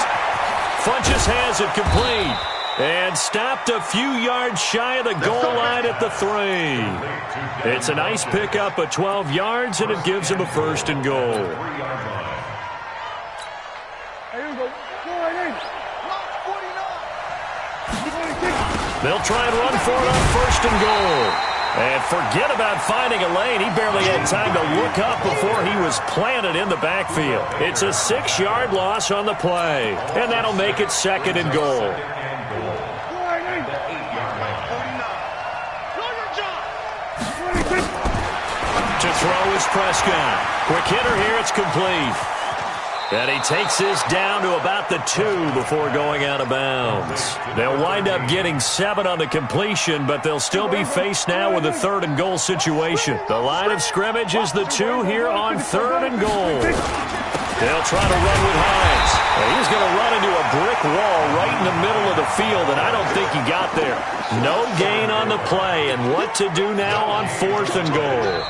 Funches has it complete. And stopped a few yards shy of the goal line at the 3. It's a nice pickup of 12 yards, and it gives him a 1st and goal. They'll try and run for it on 1st and goal. And forget about finding a lane. He barely had time to look up before he was planted in the backfield. It's a 6-yard loss on the play, and that'll make it 2nd and goal. To throw is Prescott. Quick hitter here, it's complete. And he takes this down to about the 2 before going out of bounds. They'll wind up getting 7 on the completion, but they'll still be faced now with a 3rd and goal situation. The line of scrimmage is the 2 here on 3rd and goal. They'll try to run with Hines. He's going to run into a brick wall right in the middle of the field, and I don't think he got there. No gain on the play, and what to do now on 4th and goal.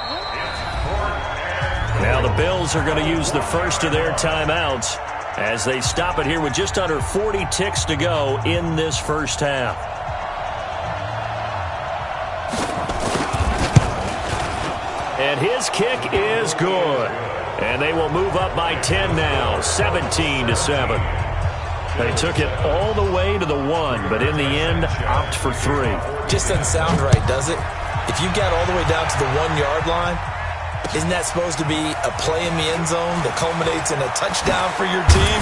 Now the Bills are going to use the first of their timeouts as they stop it here with just under 40 ticks to go in this first half. And his kick is good. And they will move up by 10 now, 17-7. They took it all the way to the 1, but in the end, opt for 3. Just doesn't sound right, does it? If you got all the way down to the 1-yard line, isn't that supposed to be a play in the end zone that culminates in a touchdown for your team?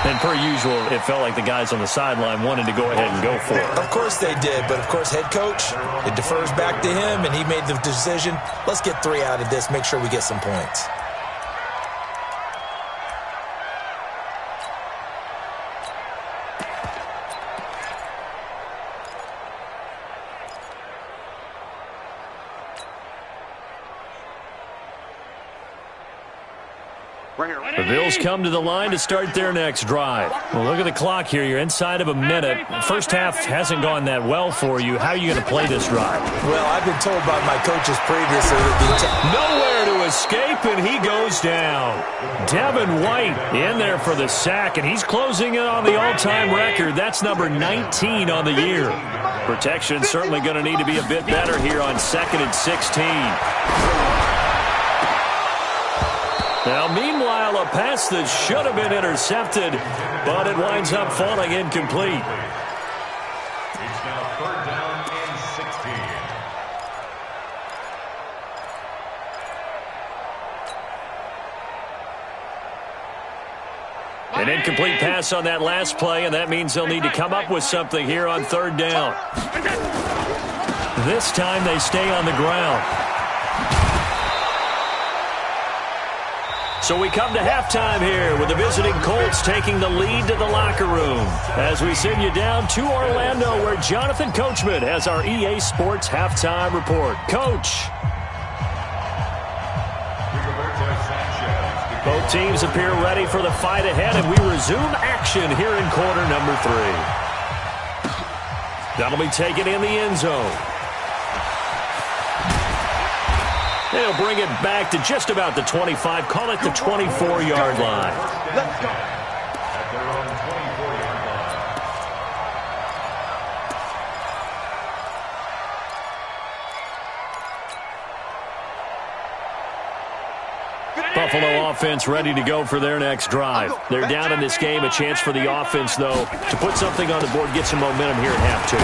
And per usual, it felt like the guys on the sideline wanted to go ahead and go for it. Of course they did, but of course head coach, it defers back to him, and he made the decision, let's get 3 out of this, make sure we get some points. The Bills come to the line to start their next drive. Well, look at the clock here. You're inside of a minute. First half hasn't gone that well for you. How are you going to play this drive? Well, I've been told by my coaches previously that nowhere to escape, and he goes down. Devin White in there for the sack, and he's closing in on the all-time record. That's number 19 on the year. Protection certainly going to need to be a bit better here on 2nd and 16. Now, meanwhile, a pass that should have been intercepted, but it winds up falling incomplete. It's now 3rd down and 16. An incomplete pass on that last play, and that means they'll need to come up with something here on 3rd down. This time they stay on the ground. So we come to halftime here with the visiting Colts taking the lead to the locker room as we send you down to Orlando where Jonathan Coachman has our EA Sports halftime report. Coach. Both teams appear ready for the fight ahead, and we resume action here in quarter number 3. That'll be taken in the end zone. They'll bring it back to just about the 25, call it the 24-yard line. Let's go. At their own 24-yard line. Buffalo offense ready to go for their next drive. They're down in this game. A chance for the offense, though, to put something on the board, get some momentum here at half 2.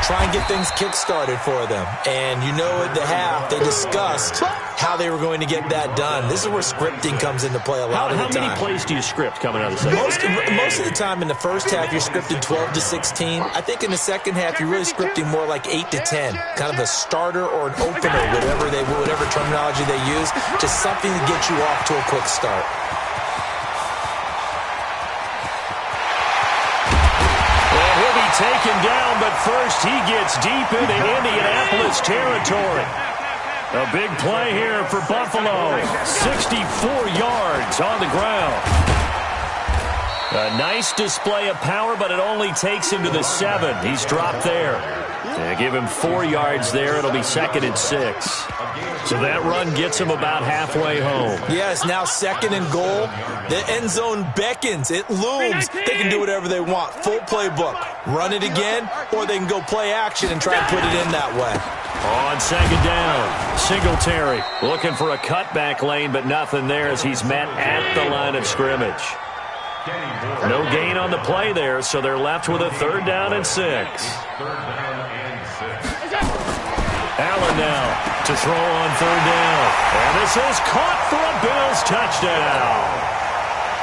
Try and get things kick-started for them. And you know at the half, they discussed how they were going to get that done. This is where scripting comes into play a lot of the time. How many plays do you script coming out of the second? Most of the time in the first half, you're scripting 12 to 16. I think in the second half, you're really scripting more like 8 to 10. Kind of a starter or an opener, whatever terminology they use. Just something to get you off to a quick start. Taken down, but first he gets deep into Indianapolis territory. A big play here for Buffalo. 64 yards on the ground. A nice display of power, but it only takes him to the 7. He's dropped there. And give him 4 yards there. It'll be 2nd and 6. So that run gets him about halfway home. Yeah, it's now 2nd and goal. The end zone beckons. It looms. They can do whatever they want. Full playbook. Run it again, or they can go play action and try and put it in that way. On 2nd down, Singletary looking for a cutback lane, but nothing there as he's met at the line of scrimmage. No gain on the play there, so they're left with a 3rd down and 6. Allen now to throw on 3rd down. And this is caught for a Bills touchdown.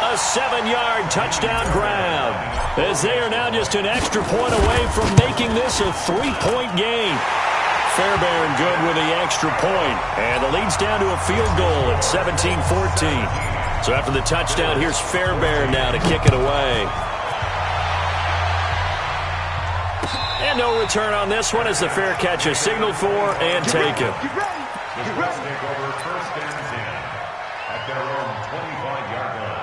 A 7-yard touchdown grab, as they are now just an extra point away from making this a 3-point game. Fairbairn good with the extra point, and the lead's down to a field goal at 17-14. So after the touchdown, here's Fairbairn now to kick it away. And no return on this one as the fair catch is signaled for and taken. The Bills take over 1st and 10 at their own 25-yard line.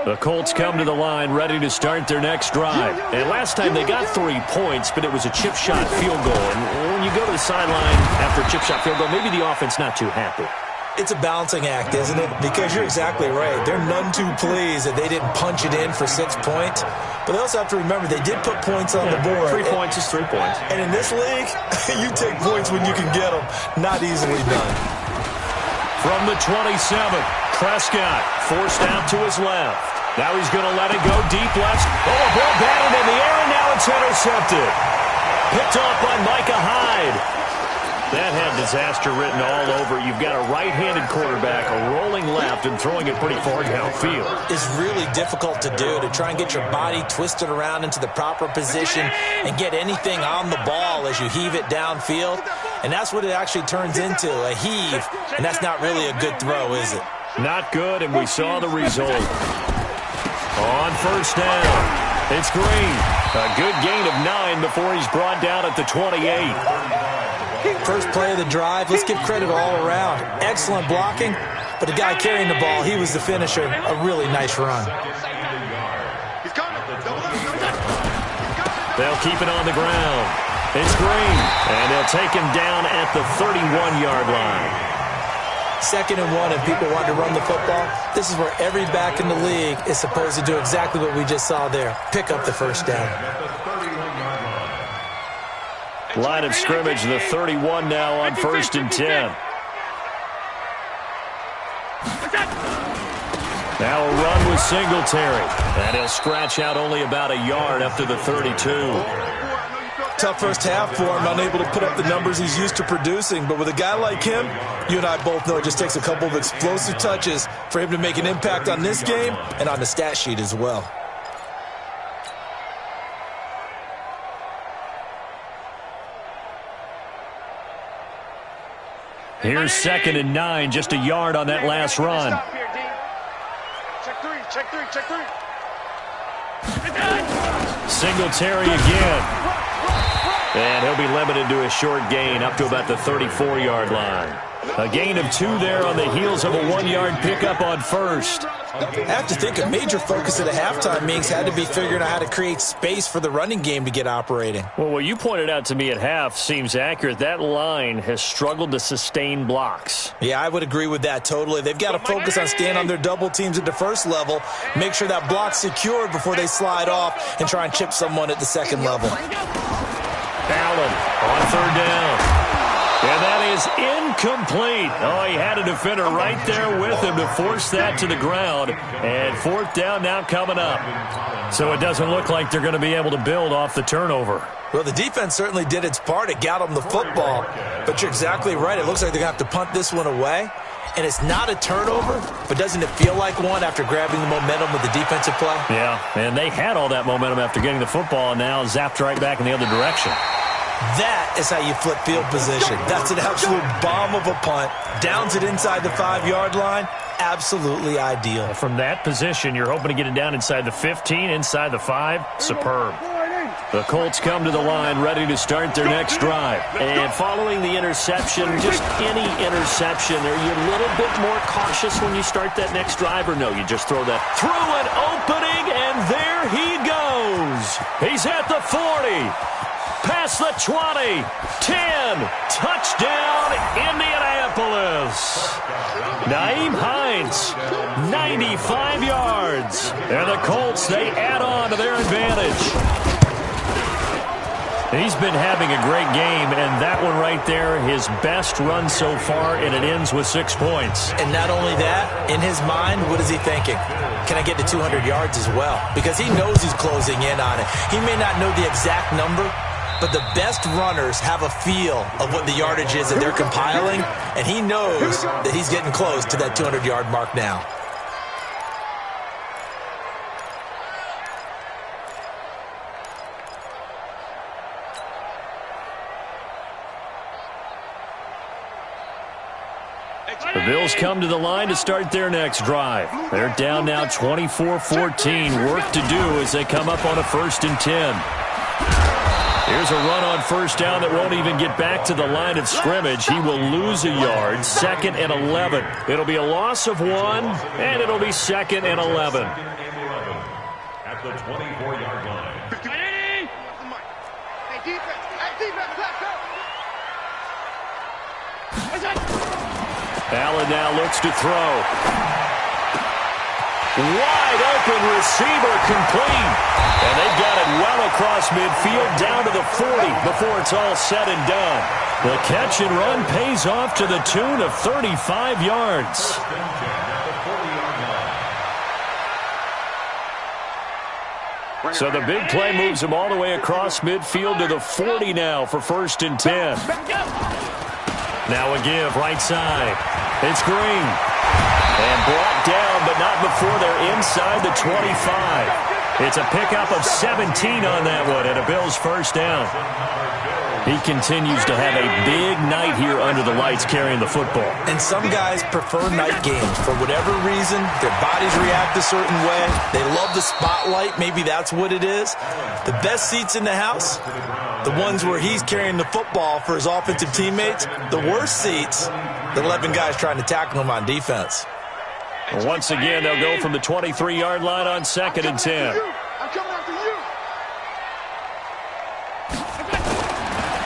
The Colts come to the line ready to start their next drive. And last time they got 3 points, but it was a chip shot field goal. And when you go to the sideline after a chip shot field goal, maybe the offense not too happy. It's a balancing act, isn't it? Because you're exactly right. They're none too pleased that they didn't punch it in for 6 points. But they also have to remember they did put points on the board. 3 points is 3 points. And in this league, you take points when you can get them. Not easily done. From the 27, Prescott forced out to his left. Now he's going to let it go deep left. Oh, a ball batted in the air, and now it's intercepted. Picked off by Micah Hyde. That had disaster written all over. You've got a right-handed quarterback, a rolling left, and throwing it pretty far downfield. It's really difficult to do, to try and get your body twisted around into the proper position and get anything on the ball as you heave it downfield. And that's what it actually turns into, a heave. And that's not really a good throw, is it? Not good, and we saw the result. On 1st down, it's Green. A good gain of 9 before he's brought down at the 28. First play of the drive, let's give credit all around. Excellent blocking, but the guy carrying the ball, he was the finisher. A really nice run. They'll keep it on the ground. It's Green, and they'll take him down at the 31-yard line. 2nd and 1, and people want to run the football. This is where every back in the league is supposed to do exactly what we just saw there. Pick up the 1st down. Line of scrimmage, the 31 now on 1st and 10. Now a run with Singletary. And he'll scratch out only about a yard up to the 32. Tough first half for him, unable to put up the numbers he's used to producing. But with a guy like him, you and I both know it just takes a couple of explosive touches for him to make an impact on this game and on the stat sheet as well. Here's 2nd and 9, just a yard on that last run. Check three. Singletary again. And he'll be limited to a short gain up to about the 34-yard line. A gain of 2 there on the heels of a 1-yard pickup on 1st. I have to think a major focus at the halftime meetings had to be figuring out how to create space for the running game to get operating. Well, what you pointed out to me at half seems accurate. That line has struggled to sustain blocks. Yeah, I would agree with that totally. They've got to focus on staying on their double teams at the 1st level, make sure that block's secured before they slide off and try and chip someone at the 2nd level. Allen on 3rd down. And that is incomplete. Oh, he had a defender right there with him to force that to the ground. And 4th down now coming up. So it doesn't look like they're going to be able to build off the turnover. Well, the defense certainly did its part. It got them the football. But you're exactly right. It looks like they're going to have to punt this one away. And it's not a turnover, but doesn't it feel like one after grabbing the momentum with the defensive play? Yeah, and they had all that momentum after getting the football and now zapped right back in the other direction. That is how you flip field position. That's an absolute bomb of a punt. Downs it inside the 5-yard line. Absolutely ideal. From that position, you're hoping to get it down inside the 15, inside the 5. Superb. The Colts come to the line ready to start their next drive. And following the interception, just any interception, are you a little bit more cautious when you start that next drive, or no, you just throw that through an opening, and there he goes. He's at the 40, past the 20, 10, touchdown, Indianapolis. Naeem Hines, 95 yards. And the Colts, they add on to their advantage. He's been having a great game, and that one right there, his best run so far, and it ends with 6 points. And not only that, in his mind, what is he thinking? Can I get to 200 yards as well? Because he knows he's closing in on it. He may not know the exact number, but the best runners have a feel of what the yardage is that they're compiling, and he knows that he's getting close to that 200-yard mark now. The Bills come to the line to start their next drive. They're down now 24-14. Work to do as they come up on a 1st and 10. Here's a run on first down that won't even get back to the line of scrimmage. He will lose a yard. 2nd and 11. It'll be a loss of 1, and it'll be 2nd and 11. At the 24-yard line. Hey, defense, let's go. Allen now looks to throw. Wide open receiver, complete. And they've got it well across midfield down to the 40 before it's all said and done. The catch and run pays off to the tune of 35 yards. So the big play moves him all the way across midfield to the 40 now for 1st and 10. Now a give right side. It's Green. And brought down, but not before they're inside the 25. It's a pickup of 17 on that one, and a Bills first down. He continues to have a big night here under the lights carrying the football. And some guys prefer night games. For whatever reason, their bodies react a certain way. They love the spotlight. Maybe that's what it is. The best seats in the house, the ones where he's carrying the football for his offensive teammates. The worst seats, the 11 guys trying to tackle him on defense. Once again, they'll go from the 23-yard line on 2nd and 10.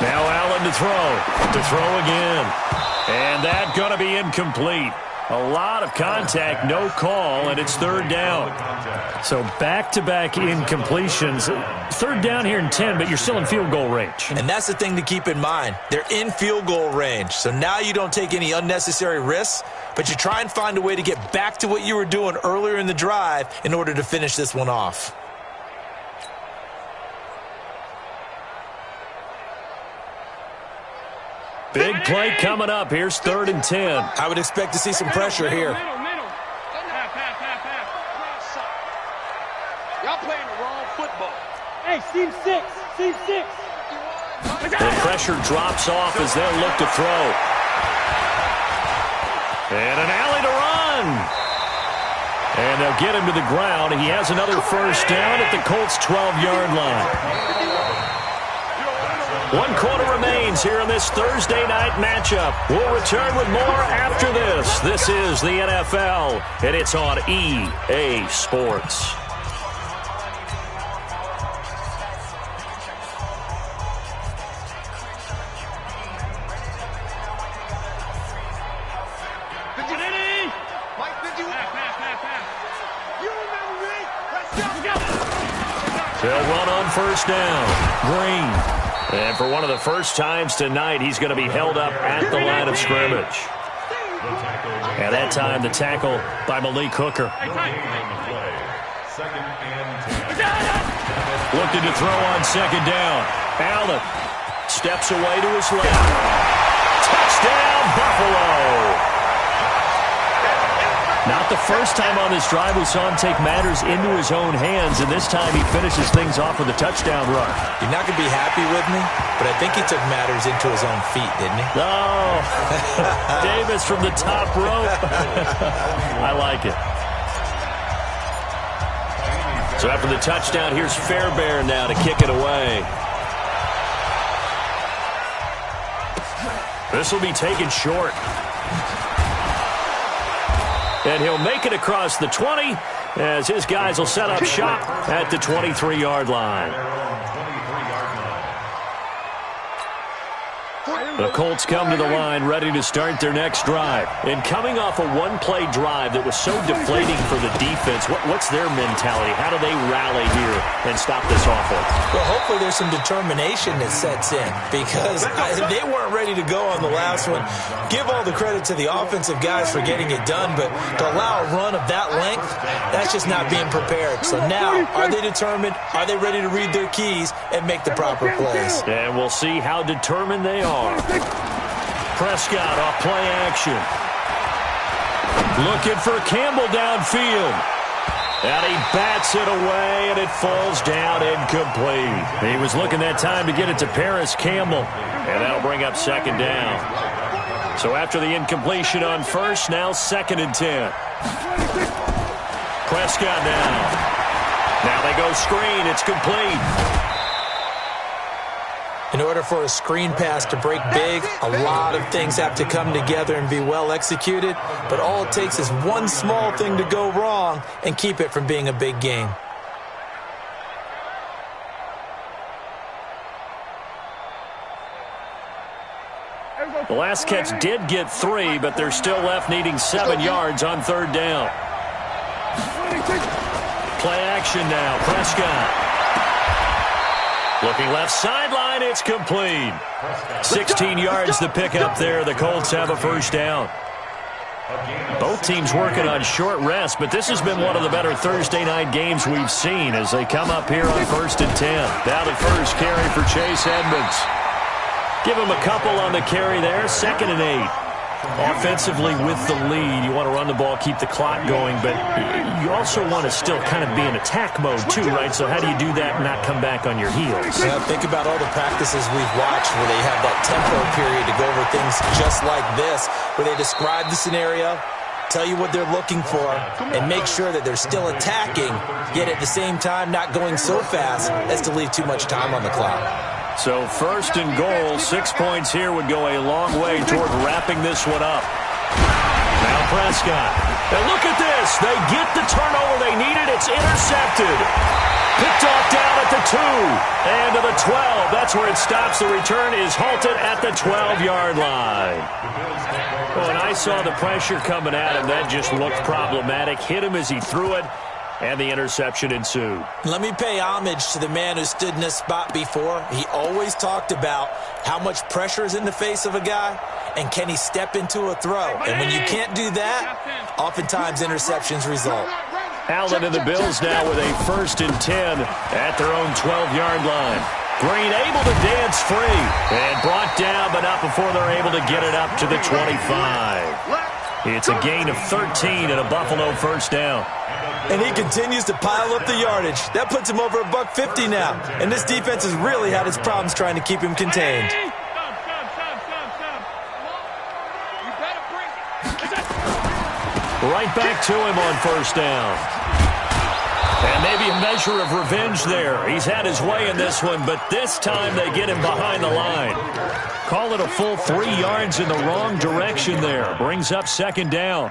Now Allen to throw again. And that's going to be incomplete. A lot of contact, no call, and it's 3rd down. So back-to-back incompletions. 3rd down here in 10, but you're still in field goal range. And that's the thing to keep in mind. They're in field goal range. So now you don't take any unnecessary risks, but you try and find a way to get back to what you were doing earlier in the drive in order to finish this one off. Big play coming up. Here's 3rd and 10. I would expect to see some pressure here. Y'all playing the wrong football. Hey, Steve 6. The pressure drops off as they'll look to throw. And an alley to run. And they'll get him to the ground. He has another first down at the Colts' 12-yard line. 1 quarter remains here in this Thursday night matchup. We'll return with more after this. This is the NFL, and it's on EA Sports. They'll run on first down. Green. And for one of the first times tonight, he's going to be held up at the line of scrimmage. And that time, the tackle by Malik Hooker. Looking to throw on 2nd down. Allen steps away to his left. Touchdown, Buffalo! Not the first time on this drive we saw him take matters into his own hands, and this time he finishes things off with a touchdown run. You're not going to be happy with me, but I think he took matters into his own feet, didn't he? Oh, Davis from the top rope. I like it. So after the touchdown, here's Fairbairn now to kick it away. This will be taken short. And he'll make it across the 20 as his guys will set up shop at the 23-yard line. The Colts come to the line ready to start their next drive. And coming off a one-play drive that was so deflating for the defense, what's their mentality? How do they rally here and stop this offense? Well, hopefully there's some determination that sets in because they weren't ready to go on the last one. Give all the credit to the offensive guys for getting it done, but to allow a run of that length, that's just not being prepared. So now, are they determined? Are they ready to read their keys and make the proper plays? And we'll see how determined they are. Prescott off play action. Looking for Campbell downfield. And he bats it away, and it falls down incomplete. He was looking that time to get it to Paris Campbell, and that'll bring up second down. So after the incompletion on first, now 2nd and 10. Prescott now. Now they go screen. It's complete. In order for a screen pass to break big, a lot of things have to come together and be well executed, but all it takes is one small thing to go wrong and keep it from being a big game. The last catch did get 3, but they're still left needing 7 yards on 3rd down. Play action now, Prescott. Looking left sideline, it's complete. 16 yards to pick up there. The Colts have a first down. Both teams working on short rest, but this has been one of the better Thursday night games we've seen as they come up here on 1st and 10. Now the first carry for Chase Edmonds. Give him a couple on the carry there, 2nd and 8. Offensively with the lead, you want to run the ball, keep the clock going, but you also want to still kind of be in attack mode too, right? So how do you do that and not come back on your heels? Yeah, think about all the practices we've watched where they have that tempo period to go over things just like this, where they describe the scenario, tell you what they're looking for, and make sure that they're still attacking, yet at the same time not going so fast as to leave too much time on the clock. So 1st and goal, 6 points here would go a long way toward wrapping this one up. Now Prescott. And look at this. They get the turnover they needed. It's intercepted. Picked off down at the 2 and to the 12. That's where it stops. The return is halted at the 12-yard line. When I saw the pressure coming at him, that just looked problematic. Hit him as he threw it. And the interception ensued. Let me pay homage to the man who stood in this spot before. He always talked about how much pressure is in the face of a guy, and can he step into a throw. And when you can't do that, oftentimes interceptions result. Allen and the Bills now with a 1st and 10 at their own 12-yard line. Green able to dance free and brought down, but not before they're able to get it up to the 25. It's a gain of 13 and a Buffalo first down. And he continues to pile up the yardage. That puts him over $150 now. And this defense has really had its problems trying to keep him contained. Right back to him on 1st down. And maybe a measure of revenge there. He's had his way in this one, but this time they get him behind the line. Call it a full 3 yards in the wrong direction there. Brings up 2nd down.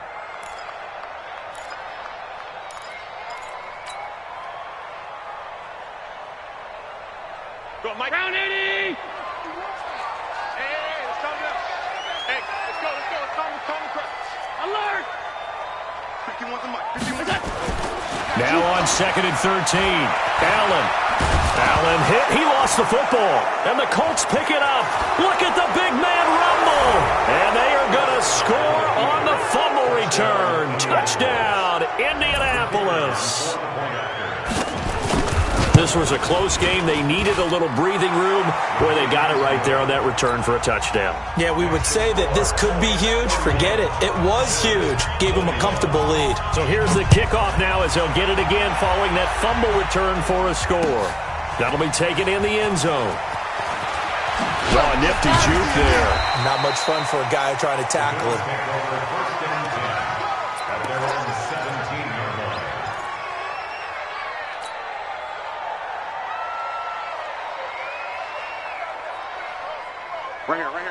Round 80! Hey, let's calm down. Hey, let's go. Calm. Alert! 51's the mic. Now on 2nd and 13. Allen hit. He lost the football. And the Colts pick it up. Look at the big man rumble. And they are going to score on the fumble return. Touchdown, Indianapolis. This was a close game. They needed a little breathing room. Boy, they got it right there on that return for a touchdown. Yeah, we would say that this could be huge. Forget it. It was huge. Gave them a comfortable lead. So here's the kickoff now as they'll get it again following that fumble return for a score. That'll be taken in the end zone. Oh, nifty juke there. Not much fun for a guy trying to tackle it.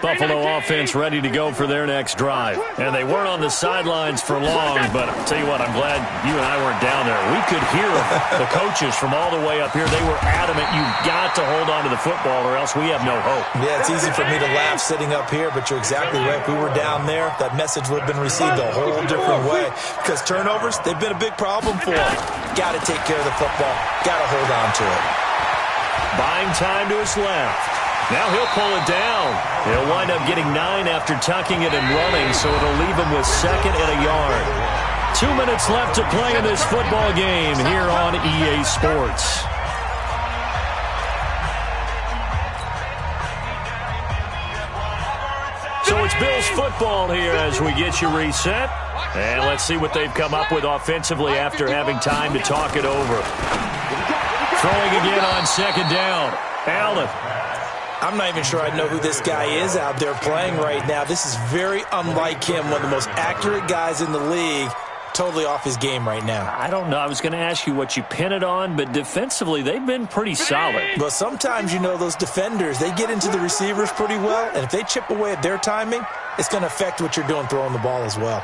Buffalo offense ready to go for their next drive. And they weren't on the sidelines for long, but I'll tell you what, I'm glad you and I weren't down there. We could hear the coaches from all the way up here. They were adamant, you've got to hold on to the football or else we have no hope. Yeah, it's easy for me to laugh sitting up here, but you're exactly right. If we were down there, that message would have been received a whole different way. Because turnovers, they've been a big problem for them. Got to take care of the football. Got to hold on to it. Buying time to his left. Now he'll pull it down. He'll wind up getting 9 after tucking it and running, so it'll leave him with 2nd and a yard. 2 minutes left to play in this football game here on EA Sports. So it's Bills football here as we get you reset. And let's see what they've come up with offensively after having time to talk it over. Throwing again on 2nd down. Allen. I'm not even sure I know who this guy is out there playing right now. This is very unlike him, one of the most accurate guys in the league. Totally off his game right now. I don't know. I was going to ask you what you pin it on, but defensively, they've been pretty solid. But sometimes, you know, those defenders, they get into the receivers pretty well, and if they chip away at their timing, it's going to affect what you're doing throwing the ball as well.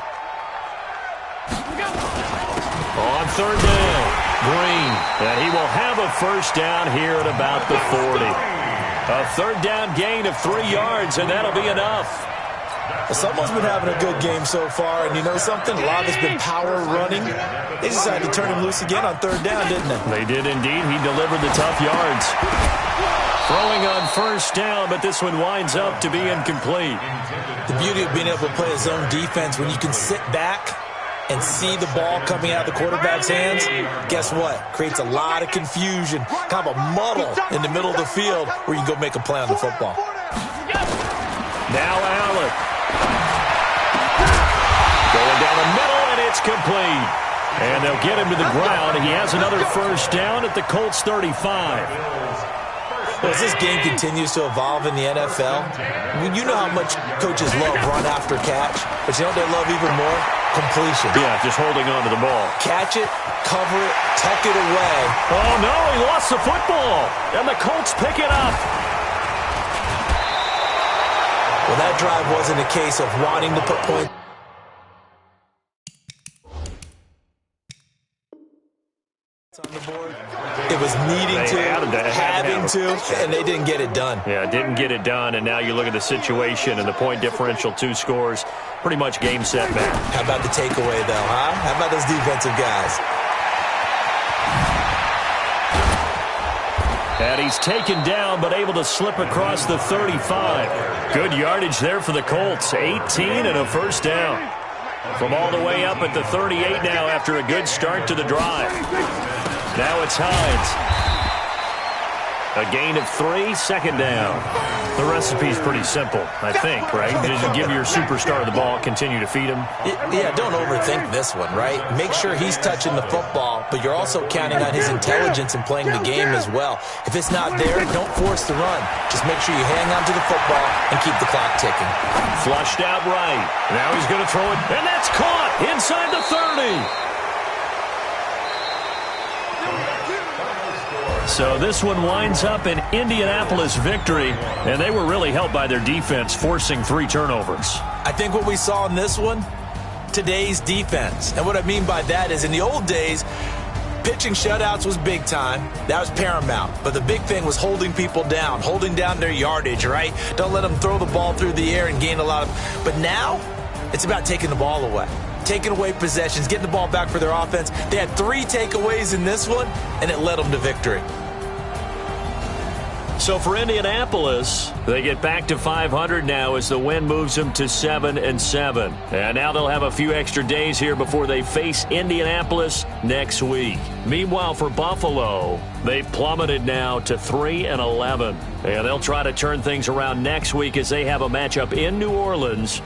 On 3rd down, Green. And he will have a 1st down here at about the 40. A 3rd down gain of 3 yards, and that'll be enough. Well, someone's been having a good game so far, and you know something? A lot of it's been power running. They decided to turn him loose again on 3rd down, didn't they? They did indeed. He delivered the tough yards. Throwing on 1st down, but this one winds up to be incomplete. The beauty of being able to play a zone defense when you can sit back and see the ball coming out of the quarterback's hands, guess what? Creates a lot of confusion, kind of a muddle in the middle of the field where you can go make a play on the football. Now Allen. Going down the middle, and it's complete. And they'll get him to the ground. He has another 1st down at the Colts 35. Well, as this game continues to evolve in the NFL, you know how much coaches love run after catch, but you know what they love even more? Completion. Yeah, just holding on to the ball. Catch it, cover it, tuck it away. Oh, no, he lost the football. And the Colts pick it up. Well, that drive wasn't a case of wanting to put points on the board. It was needing to, having to, and they didn't get it done. Yeah, didn't get it done, and now you look at the situation and the point differential, 2 scores, pretty much game, set, match. How about the takeaway, though, huh? How about those defensive guys? And he's taken down, but able to slip across the 35. Good yardage there for the Colts, 18 and a 1st down. From all the way up at the 38 now after a good start to the drive. Now it's Hines. A gain of 3, 2nd down. The recipe's pretty simple, I think, right? Just give your superstar the ball, continue to feed him. Yeah, don't overthink this one, right? Make sure he's touching the football, but you're also counting on his intelligence in playing the game as well. If it's not there, don't force the run. Just make sure you hang on to the football and keep the clock ticking. Flushed out right. Now he's going to throw it, and that's caught inside the 30. So this one winds up an Indianapolis victory, and they were really helped by their defense, forcing 3 turnovers. I think what we saw in this one, today's defense. And what I mean by that is in the old days, pitching shutouts was big time. That was paramount. But the big thing was holding people down, holding down their yardage, right? Don't let them throw the ball through the air and gain a lot of... But now, it's about taking the ball away. Taking away possessions, getting the ball back for their offense. They had 3 takeaways in this one, and it led them to victory. So for Indianapolis, they get back to 500 now as the win moves them to 7-7. And now they'll have a few extra days here before they face Indianapolis next week. Meanwhile, for Buffalo, they've plummeted now to 3-11. And they'll try to turn things around next week as they have a matchup in New Orleans.